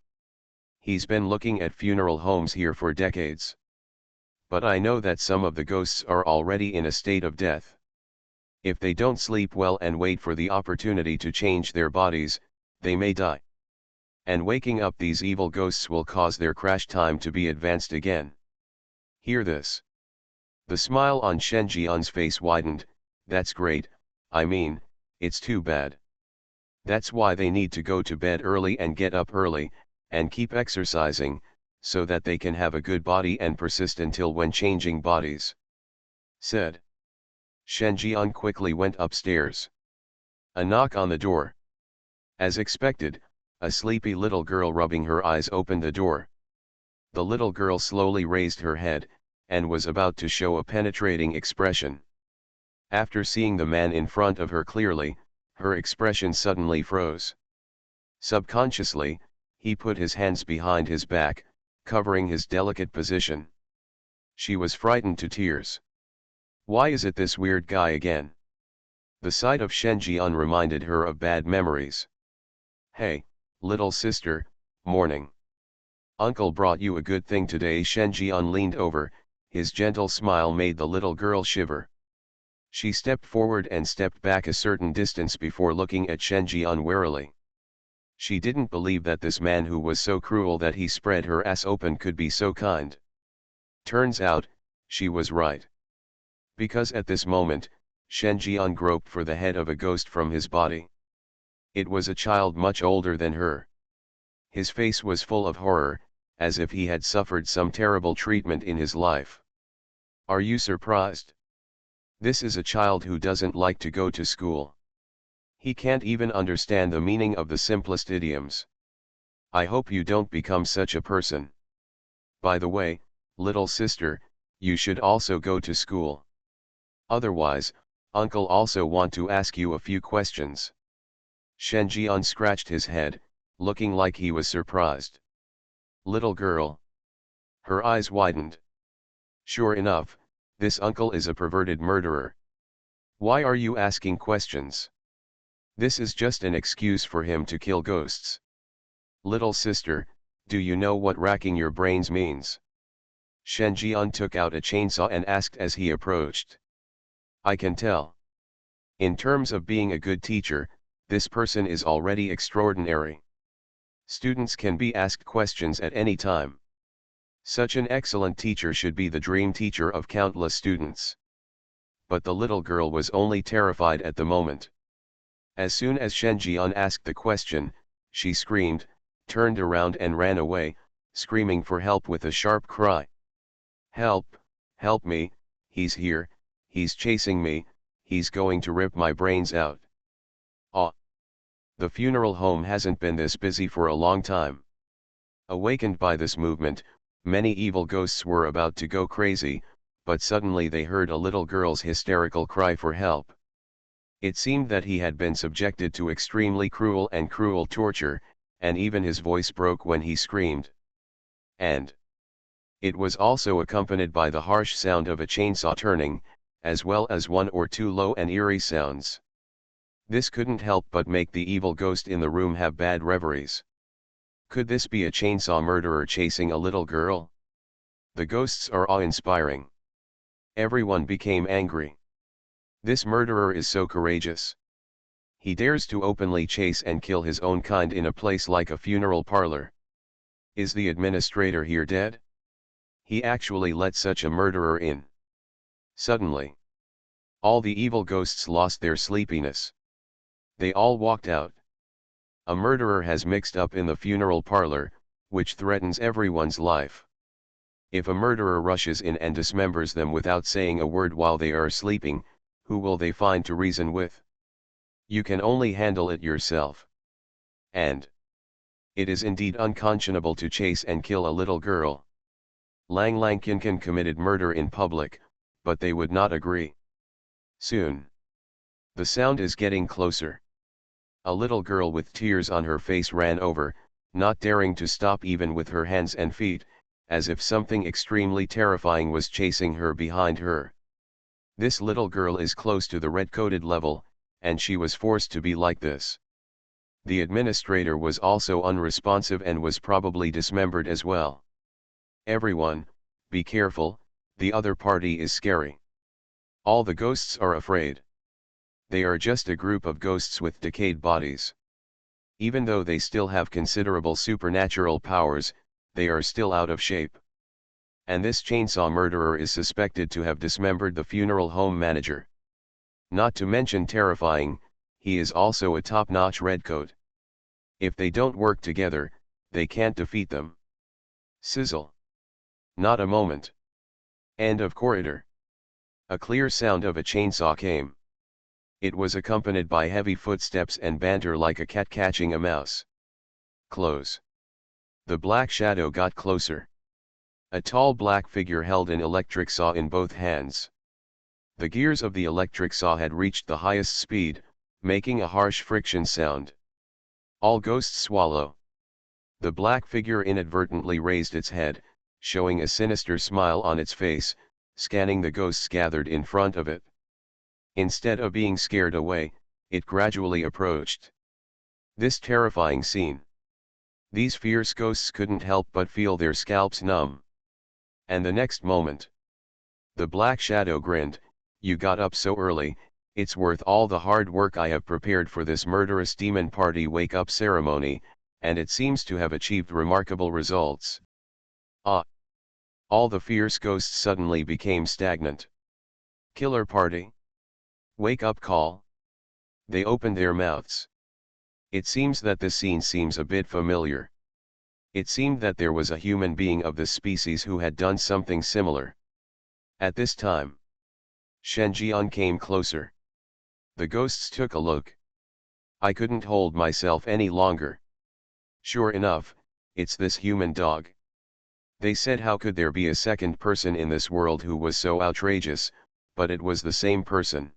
"He's been looking at funeral homes here for decades. But I know that some of the ghosts are already in a state of death. If they don't sleep well and wait for the opportunity to change their bodies, they may die. And waking up these evil ghosts will cause their crash time to be advanced again. Hear this. The smile on Shen Jian's face widened. That's great, I mean, it's too bad. That's why they need to go to bed early and get up early, and keep exercising, so that they can have a good body and persist until when changing bodies. Said. Shen Jian quickly went upstairs. A knock on the door. As expected, a sleepy little girl rubbing her eyes opened the door. The little girl slowly raised her head, and was about to show a penetrating expression. After seeing the man in front of her clearly, her expression suddenly froze. Subconsciously, he put his hands behind his back, covering his delicate position. She was frightened to tears. Why is it this weird guy again? The sight of Shen Jian reminded her of bad memories. Hey, little sister, morning. Uncle brought you a good thing today. Shen Jian leaned over, his gentle smile made the little girl shiver. She stepped forward and stepped back a certain distance before looking at Shen Jian warily. She didn't believe that this man who was so cruel that he spread her ass open could be so kind. Turns out, she was right. Because at this moment, Shen Jian groped for the head of a ghost from his body. It was a child much older than her. His face was full of horror, as if he had suffered some terrible treatment in his life. Are you surprised? This is a child who doesn't like to go to school. He can't even understand the meaning of the simplest idioms. I hope you don't become such a person. By the way, little sister, you should also go to school. Otherwise, Uncle also want to ask you a few questions. Shen Jian scratched his head, looking like he was surprised. Little girl. Her eyes widened. Sure enough, this uncle is a perverted murderer. Why are you asking questions? This is just an excuse for him to kill ghosts. Little sister, do you know what racking your brains means? Shen Jian took out a chainsaw and asked as he approached. I can tell. In terms of being a good teacher, this person is already extraordinary. Students can be asked questions at any time. Such an excellent teacher should be the dream teacher of countless students. But the little girl was only terrified at the moment. As soon as Shen Jian asked the question, she screamed, turned around and ran away, screaming for help with a sharp cry. Help, help me, he's here, he's chasing me, he's going to rip my brains out. Ah! The funeral home hasn't been this busy for a long time. Awakened by this movement, many evil ghosts were about to go crazy, but suddenly they heard a little girl's hysterical cry for help. It seemed that he had been subjected to extremely cruel torture, and even his voice broke when he screamed. And it was also accompanied by the harsh sound of a chainsaw turning, as well as one or two low and eerie sounds. This couldn't help but make the evil ghost in the room have bad reveries. Could this be a chainsaw murderer chasing a little girl? The ghosts are awe-inspiring. Everyone became angry. This murderer is so courageous. He dares to openly chase and kill his own kind in a place like a funeral parlor. Is the administrator here dead? He actually let such a murderer in. Suddenly, all the evil ghosts lost their sleepiness. They all walked out. A murderer has mixed up in the funeral parlor, which threatens everyone's life. If a murderer rushes in and dismembers them without saying a word while they are sleeping, who will they find to reason with? You can only handle it yourself. And it is indeed unconscionable to chase and kill a little girl. Lang Langkinkin committed murder in public, but they would not agree. Soon. The sound is getting closer. A little girl with tears on her face ran over, not daring to stop even with her hands and feet, as if something extremely terrifying was chasing her behind her. This little girl is close to the red-coated level, and she was forced to be like this. The administrator was also unresponsive and was probably dismembered as well. Everyone, be careful, The other party is scary. All the ghosts are afraid. They are just a group of ghosts with decayed bodies. Even though they still have considerable supernatural powers, they are still out of shape. And this chainsaw murderer is suspected to have dismembered the funeral home manager. Not to mention terrifying, he is also a top-notch redcoat. If they don't work together, they can't defeat them. Sizzle. Not a moment. End of corridor. A clear sound of a chainsaw came. It was accompanied by heavy footsteps and banter like a cat catching a mouse. Close. The black shadow got closer. A tall black figure held an electric saw in both hands. The gears of the electric saw had reached the highest speed, making a harsh friction sound. All ghosts swallow. The black figure inadvertently raised its head, showing a sinister smile on its face, scanning the ghosts gathered in front of it. Instead of being scared away, it gradually approached. This terrifying scene. These fierce ghosts couldn't help but feel their scalps numb. And the next moment, the black shadow grinned, "You got up so early, it's worth all the hard work I have prepared for this murderous demon party wake-up ceremony, and it seems to have achieved remarkable results." Ah! All the fierce ghosts suddenly became stagnant. Killer party? Wake-up call? They opened their mouths. It seems that this scene seems a bit familiar. It seemed that there was a human being of this species who had done something similar. At this time, Shen Jian came closer. The ghosts took a look. I couldn't hold myself any longer. Sure enough, it's this human dog. They said how could there be a second person in this world who was so outrageous, but it was the same person.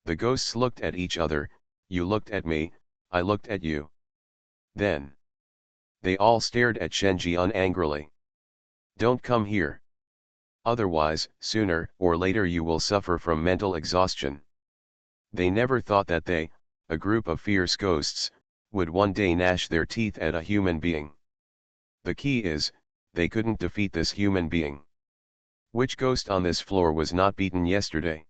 The ghosts looked at each other, you looked at me, I looked at you. Then, they all stared at Shen Jian angrily. Don't come here. Otherwise, sooner or later you will suffer from mental exhaustion. They never thought that they, a group of fierce ghosts, would one day gnash their teeth at a human being. The key is, they couldn't defeat this human being. Which ghost on this floor was not beaten yesterday?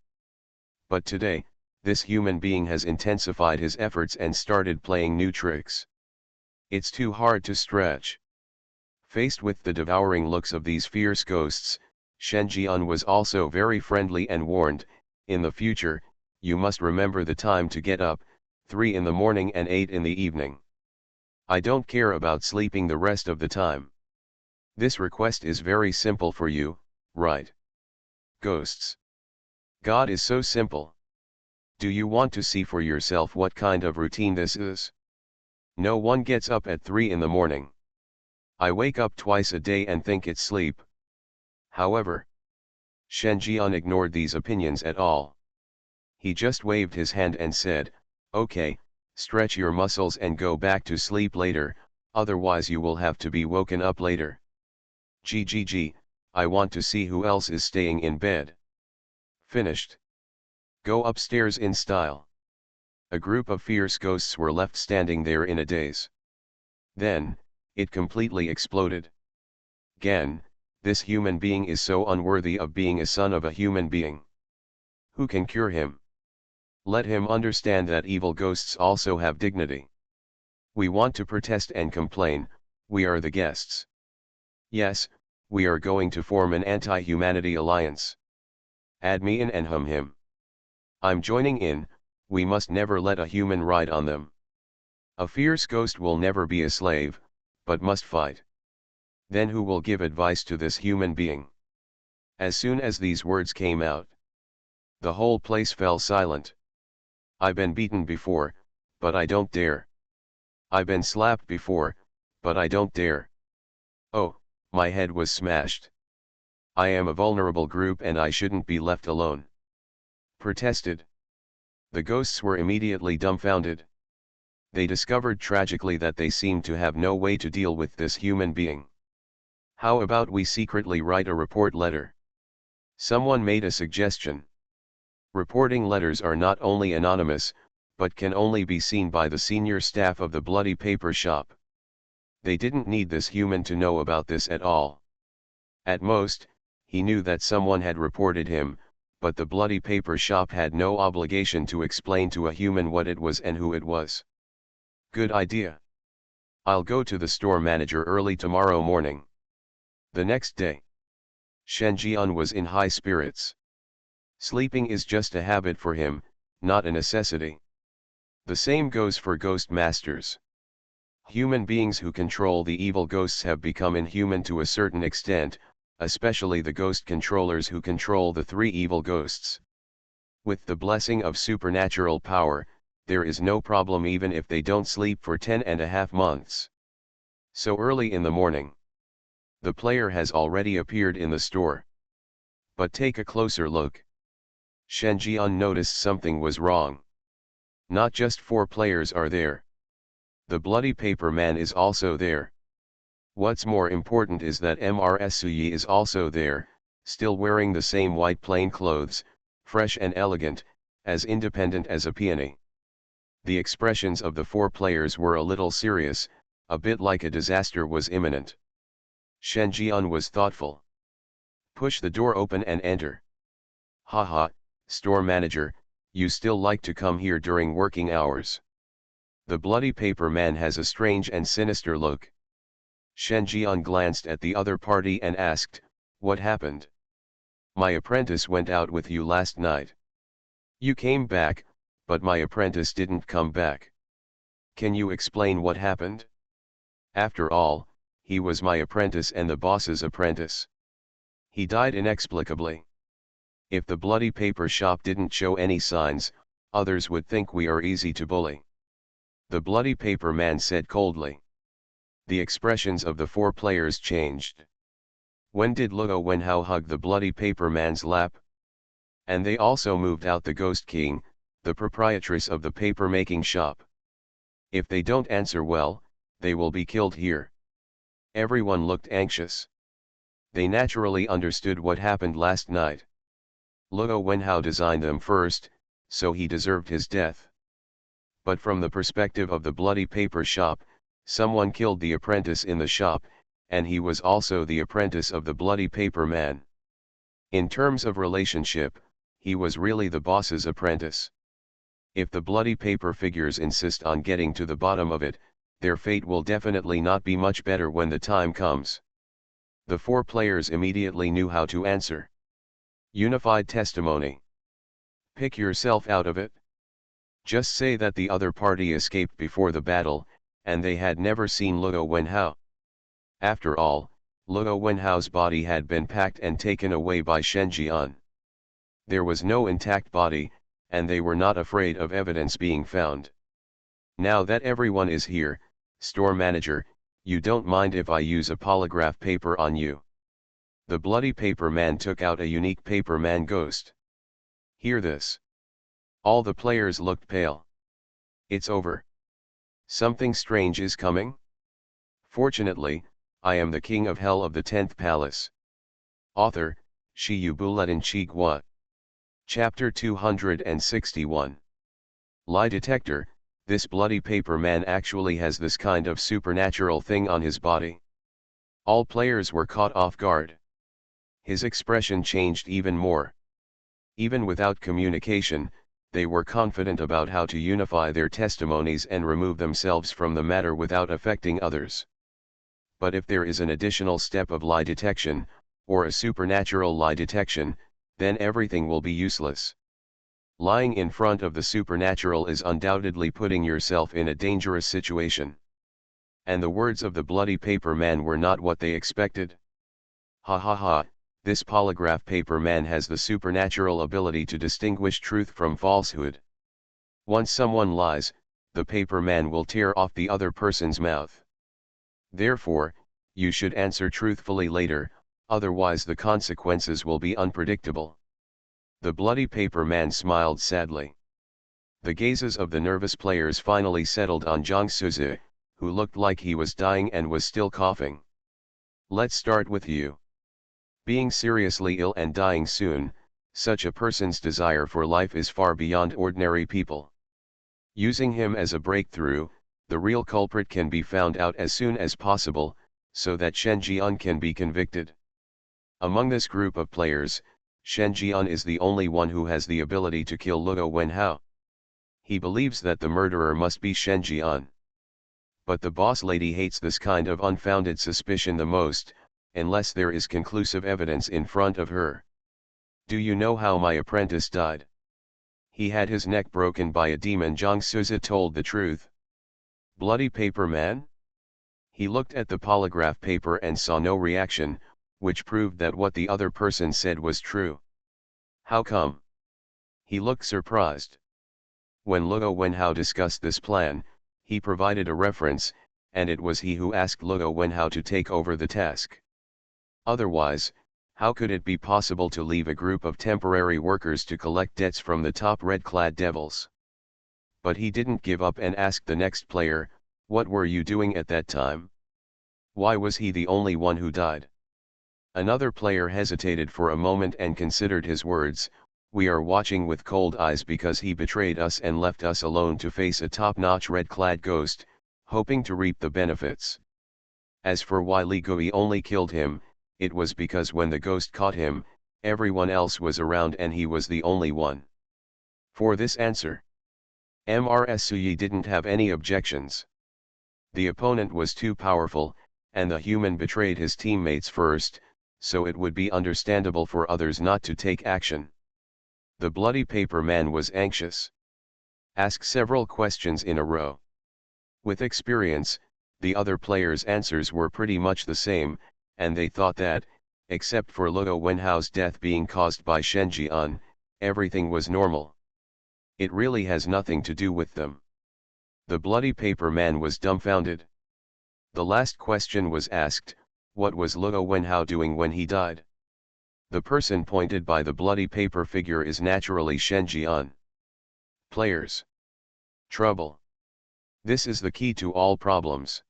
But today, this human being has intensified his efforts and started playing new tricks. It's too hard to stretch. Faced with the devouring looks of these fierce ghosts, Shen Jian was also very friendly and warned, in the future, you must remember the time to get up, 3 in the morning and 8 in the evening. I don't care about sleeping the rest of the time. This request is very simple for you, right? Ghosts. God is so simple. Do you want to see for yourself what kind of routine this is? No one gets up at 3 in the morning. I wake up twice a day and think it's sleep. However, Shen Jian ignored these opinions at all. He just waved his hand and said, "Okay, stretch your muscles and go back to sleep later, otherwise you will have to be woken up later. GGG, I want to see who else is staying in bed." Finished. Go upstairs in style. A group of fierce ghosts were left standing there in a daze. Then, it completely exploded. Again, this human being is so unworthy of being a son of a human being. Who can cure him? Let him understand that evil ghosts also have dignity. We want to protest and complain, we are the guests. Yes, we are going to form an anti-humanity alliance. Add me in and him. I'm joining in, we must never let a human ride on them. A fierce ghost will never be a slave, but must fight. Then who will give advice to this human being? As soon as these words came out, the whole place fell silent. I've been beaten before, but I don't dare. I've been slapped before, but I don't dare. Oh, my head was smashed. I am a vulnerable group and I shouldn't be left alone. Protested. The ghosts were immediately dumbfounded. They discovered tragically that they seemed to have no way to deal with this human being. How about we secretly write a report letter? Someone made a suggestion. Reporting letters are not only anonymous, but can only be seen by the senior staff of the bloody paper shop. They didn't need this human to know about this at all. At most, he knew that someone had reported him, but the bloody paper shop had no obligation to explain to a human what it was and who it was. Good idea. I'll go to the store manager early tomorrow morning. The next day, Shen Jian was in high spirits. Sleeping is just a habit for him, not a necessity. The same goes for ghost masters. Human beings who control the evil ghosts have become inhuman to a certain extent, especially the ghost controllers who control the three evil ghosts. With the blessing of supernatural power, there is no problem even if they don't sleep for 10.5 months. So early in the morning, the player has already appeared in the store. But take a closer look. Shen Jian noticed something was wrong. Not just 4 players are there. The bloody paper man is also there. What's more important is that Mrs. Suyi is also there, still wearing the same white plain clothes, fresh and elegant, as independent as a peony. The expressions of the 4 players were a little serious, a bit like a disaster was imminent. Shen Jian was thoughtful. Push the door open and enter. Haha, store manager, you still like to come here during working hours. The bloody paper man has a strange and sinister look. Shen Jian glanced at the other party and asked, what happened? My apprentice went out with you last night. You came back, but my apprentice didn't come back. Can you explain what happened? After all, he was my apprentice and the boss's apprentice. He died inexplicably. If the bloody paper shop didn't show any signs, others would think we are easy to bully. The bloody paper man said coldly. The expressions of the 4 players changed. When did Luo Wenhao hug the bloody paper man's lap? And they also moved out the Ghost King, the proprietress of the paper-making shop. If they don't answer well, they will be killed here. Everyone looked anxious. They naturally understood what happened last night. Luo Wenhao designed them first, so he deserved his death. But from the perspective of the bloody paper shop, someone killed the apprentice in the shop, and he was also the apprentice of the bloody paper man. In terms of relationship, he was really the boss's apprentice. If the bloody paper figures insist on getting to the bottom of it, their fate will definitely not be much better when the time comes. The 4 players immediately knew how to answer. Unified testimony. Pick yourself out of it. Just say that the other party escaped before the battle, and they had never seen Luo Wenhao. After all, Luo Wenhao's body had been packed and taken away by Shen Jian. There was no intact body, and they were not afraid of evidence being found. Now that everyone is here, store manager, you don't mind if I use a polygraph paper on you? The bloody paper man took out a unique paper man ghost. Hear this. All the players looked pale. It's over. Something strange is coming? Fortunately, I am the king of hell of the 10th palace. Author, Shi Yubuletin Chigua. Chapter 261. Lie detector. This bloody paper man actually has this kind of supernatural thing on his body. All players were caught off guard. His expression changed even more. Even without communication, they were confident about how to unify their testimonies and remove themselves from the matter without affecting others. But if there is an additional step of lie detection, or a supernatural lie detection, then everything will be useless. Lying in front of the supernatural is undoubtedly putting yourself in a dangerous situation. And the words of the bloody paper man were not what they expected. Ha ha ha, this polygraph paper man has the supernatural ability to distinguish truth from falsehood. Once someone lies, the paper man will tear off the other person's mouth. Therefore, you should answer truthfully later, otherwise the consequences will be unpredictable. The bloody paper man smiled sadly. The gazes of the nervous players finally settled on Zhang Suzi, who looked like he was dying and was still coughing. Let's start with you. Being seriously ill and dying soon, such a person's desire for life is far beyond ordinary people. Using him as a breakthrough, the real culprit can be found out as soon as possible, so that Shen Jian can be convicted. Among this group of players, Shen Jian is the only one who has the ability to kill Luo Wenhao. He believes that the murderer must be Shen Jian. But the boss lady hates this kind of unfounded suspicion the most, unless there is conclusive evidence in front of her. Do you know how my apprentice died? He had his neck broken by a demon. Zhang Suzi told the truth. Bloody paper man? He looked at the polygraph paper and saw no reaction, which proved that what the other person said was true. How come? He looked surprised. When Luo Wenhao discussed this plan, he provided a reference, and it was he who asked Luo Wenhao to take over the task. Otherwise, how could it be possible to leave a group of temporary workers to collect debts from the top red-clad devils? But he didn't give up and asked the next player, "What were you doing at that time? Why was he the only one who died?" Another player hesitated for a moment and considered his words. "We are watching with cold eyes because he betrayed us and left us alone to face a top-notch red-clad ghost, hoping to reap the benefits. As for why Li Gui only killed him, it was because when the ghost caught him, everyone else was around and he was the only one." For this answer, Mrsuyi didn't have any objections. The opponent was too powerful, and the human betrayed his teammates first, so it would be understandable for others not to take action. The bloody paper man was anxious. Ask several questions in a row. With experience, the other players' answers were pretty much the same, and they thought that, except for Luo Wenhao's death being caused by Shen Jian, everything was normal. It really has nothing to do with them. The bloody paper man was dumbfounded. The last question was asked, what was Luo Wenhao doing when he died? The person pointed by the bloody paper figure is naturally Shen Jian. Players. Trouble. This is the key to all problems.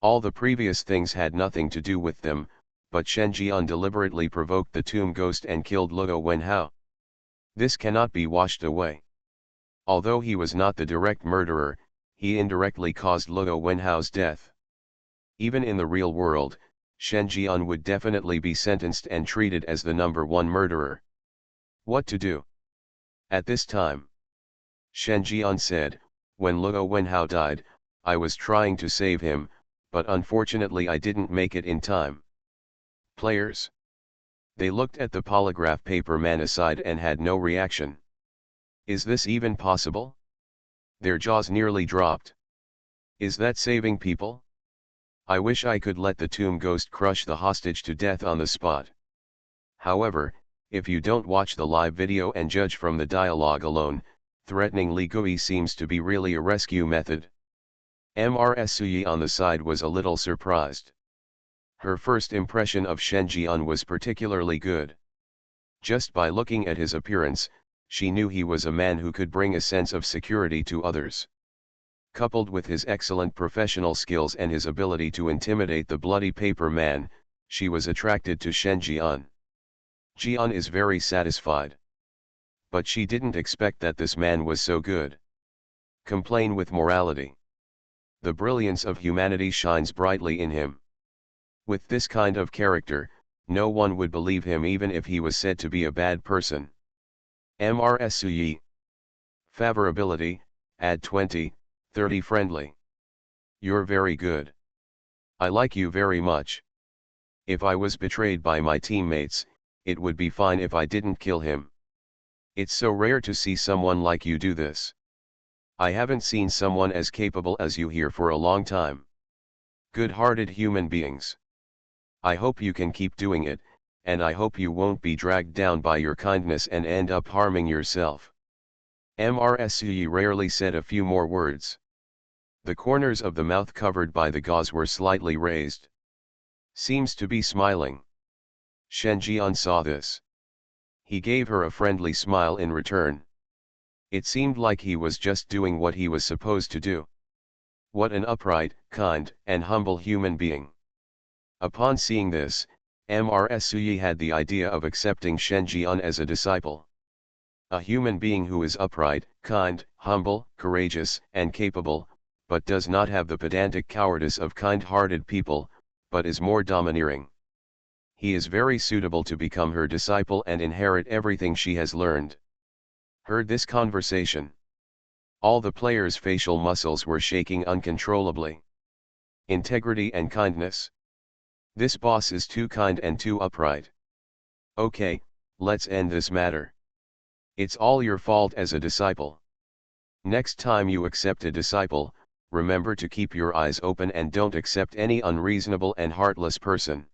All the previous things had nothing to do with them, but Shen Jian deliberately provoked the tomb ghost and killed Luo Wenhao. This cannot be washed away. Although he was not the direct murderer, he indirectly caused Luo Wenhao's death. Even in the real world, Shen Jian would definitely be sentenced and treated as the number one murderer. What to do? At this time, Shen Jian said, "When Luo Wenhao died, I was trying to save him, but unfortunately I didn't make it in time." Players. They looked at the polygraph paper man aside and had no reaction. Is this even possible? Their jaws nearly dropped. Is that saving people? I wish I could let the tomb ghost crush the hostage to death on the spot. However, if you don't watch the live video and judge from the dialogue alone, threatening Li Gui seems to be really a rescue method. Mrsuyi on the side was a little surprised. Her first impression of Shen Jian was particularly good. Just by looking at his appearance, she knew he was a man who could bring a sense of security to others. Coupled with his excellent professional skills and his ability to intimidate the bloody paper man, she was attracted to Shen Jian. Jian is very satisfied. But she didn't expect that this man was so good. Complain with morality. The brilliance of humanity shines brightly in him. With this kind of character, no one would believe him even if he was said to be a bad person. Mrsuyi. Favorability, add 20, 30 friendly. You're very good. I like you very much. If I was betrayed by my teammates, it would be fine if I didn't kill him. It's so rare to see someone like you do this. I haven't seen someone as capable as you here for a long time. Good-hearted human beings. I hope you can keep doing it, and I hope you won't be dragged down by your kindness and end up harming yourself. Mrsuyi rarely said a few more words. The corners of the mouth covered by the gauze were slightly raised. Seems to be smiling. Shen Jian saw this. He gave her a friendly smile in return. It seemed like he was just doing what he was supposed to do. What an upright, kind, and humble human being. Upon seeing this, Mrsuyi had the idea of accepting Shen Jian as a disciple. A human being who is upright, kind, humble, courageous, and capable, but does not have the pedantic cowardice of kind-hearted people, but is more domineering. He is very suitable to become her disciple and inherit everything she has learned. Heard this conversation. All the players' facial muscles were shaking uncontrollably. Integrity and kindness. This boss is too kind and too upright. Okay, let's end this matter. It's all your fault as a disciple. Next time you accept a disciple, remember to keep your eyes open and don't accept any unreasonable and heartless person.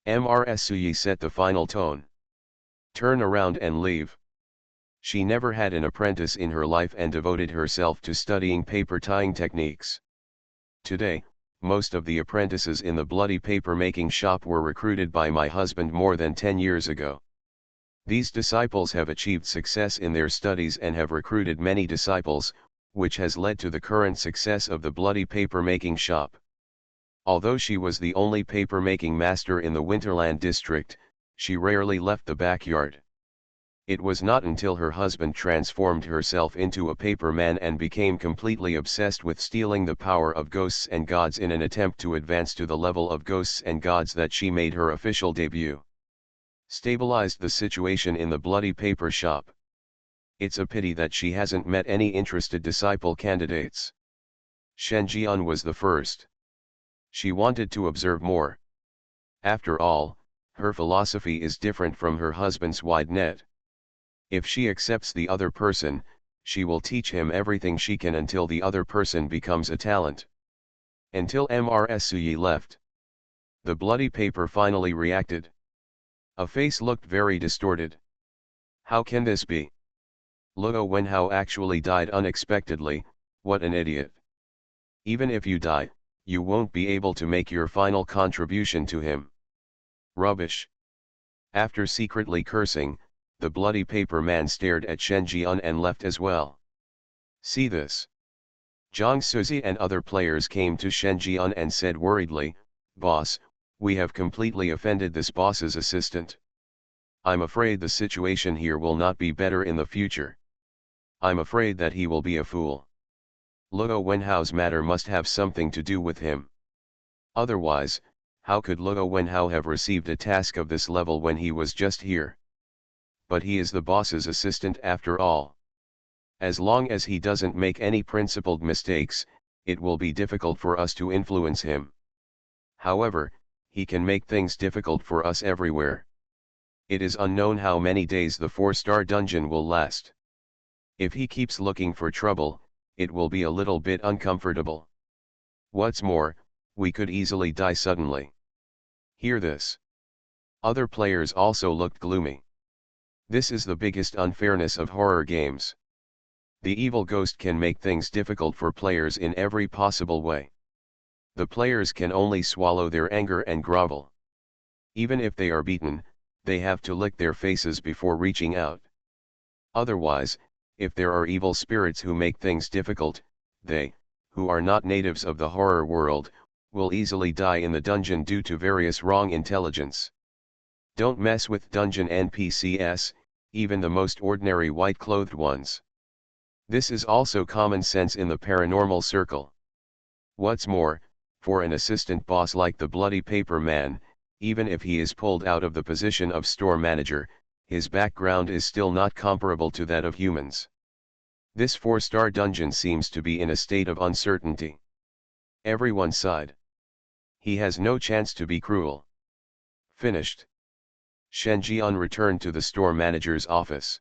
MRSUyi set the final tone. Turn around and leave. She never had an apprentice in her life and devoted herself to studying paper tying techniques. Today, most of the apprentices in the bloody paper making shop were recruited by my husband more than 10 years ago. These disciples have achieved success in their studies and have recruited many disciples, which has led to the current success of the bloody paper making shop. Although she was the only paper making master in the Winterland district, she rarely left the backyard. It was not until her husband transformed herself into a paper man and became completely obsessed with stealing the power of ghosts and gods in an attempt to advance to the level of ghosts and gods that she made her official debut. Stabilized the situation in the bloody paper shop. It's a pity that she hasn't met any interested disciple candidates. Shenjian was the first. She wanted to observe more. After all, her philosophy is different from her husband's wide net. If she accepts the other person, she will teach him everything she can until the other person becomes a talent. Until MRSUyi left. The bloody paper finally reacted. A face looked very distorted. How can this be? Luo Wenhao actually died unexpectedly, what an idiot. Even if you die, you won't be able to make your final contribution to him. Rubbish. After secretly cursing, the bloody paper man stared at Shenjian and left as well. See this. Zhang Suzi and other players came to Shenjian and said worriedly, "Boss, we have completely offended this boss's assistant. I'm afraid the situation here will not be better in the future. I'm afraid that he will be a fool. Luo Wenhao's matter must have something to do with him. Otherwise, how could Luo Wenhao have received a task of this level when he was just here? But he is the boss's assistant after all. As long as he doesn't make any principled mistakes, it will be difficult for us to influence him. However, he can make things difficult for us everywhere. It is unknown how many days the 4-star dungeon will last. If he keeps looking for trouble, it will be a little bit uncomfortable. What's more, we could easily die suddenly." Hear this. Other players also looked gloomy. This is the biggest unfairness of horror games. The evil ghost can make things difficult for players in every possible way. The players can only swallow their anger and grovel. Even if they are beaten, they have to lick their faces before reaching out. Otherwise, if there are evil spirits who make things difficult, they, who are not natives of the horror world, will easily die in the dungeon due to various wrong intelligence. Don't mess with dungeon NPCs, even the most ordinary white-clothed ones. This is also common sense in the paranormal circle. What's more, for an assistant boss like the bloody paper man, even if he is pulled out of the position of store manager, his background is still not comparable to that of humans. This 4-star dungeon seems to be in a state of uncertainty. Everyone sighed. He has no chance to be cruel. Finished. Shenjian returned to the store manager's office.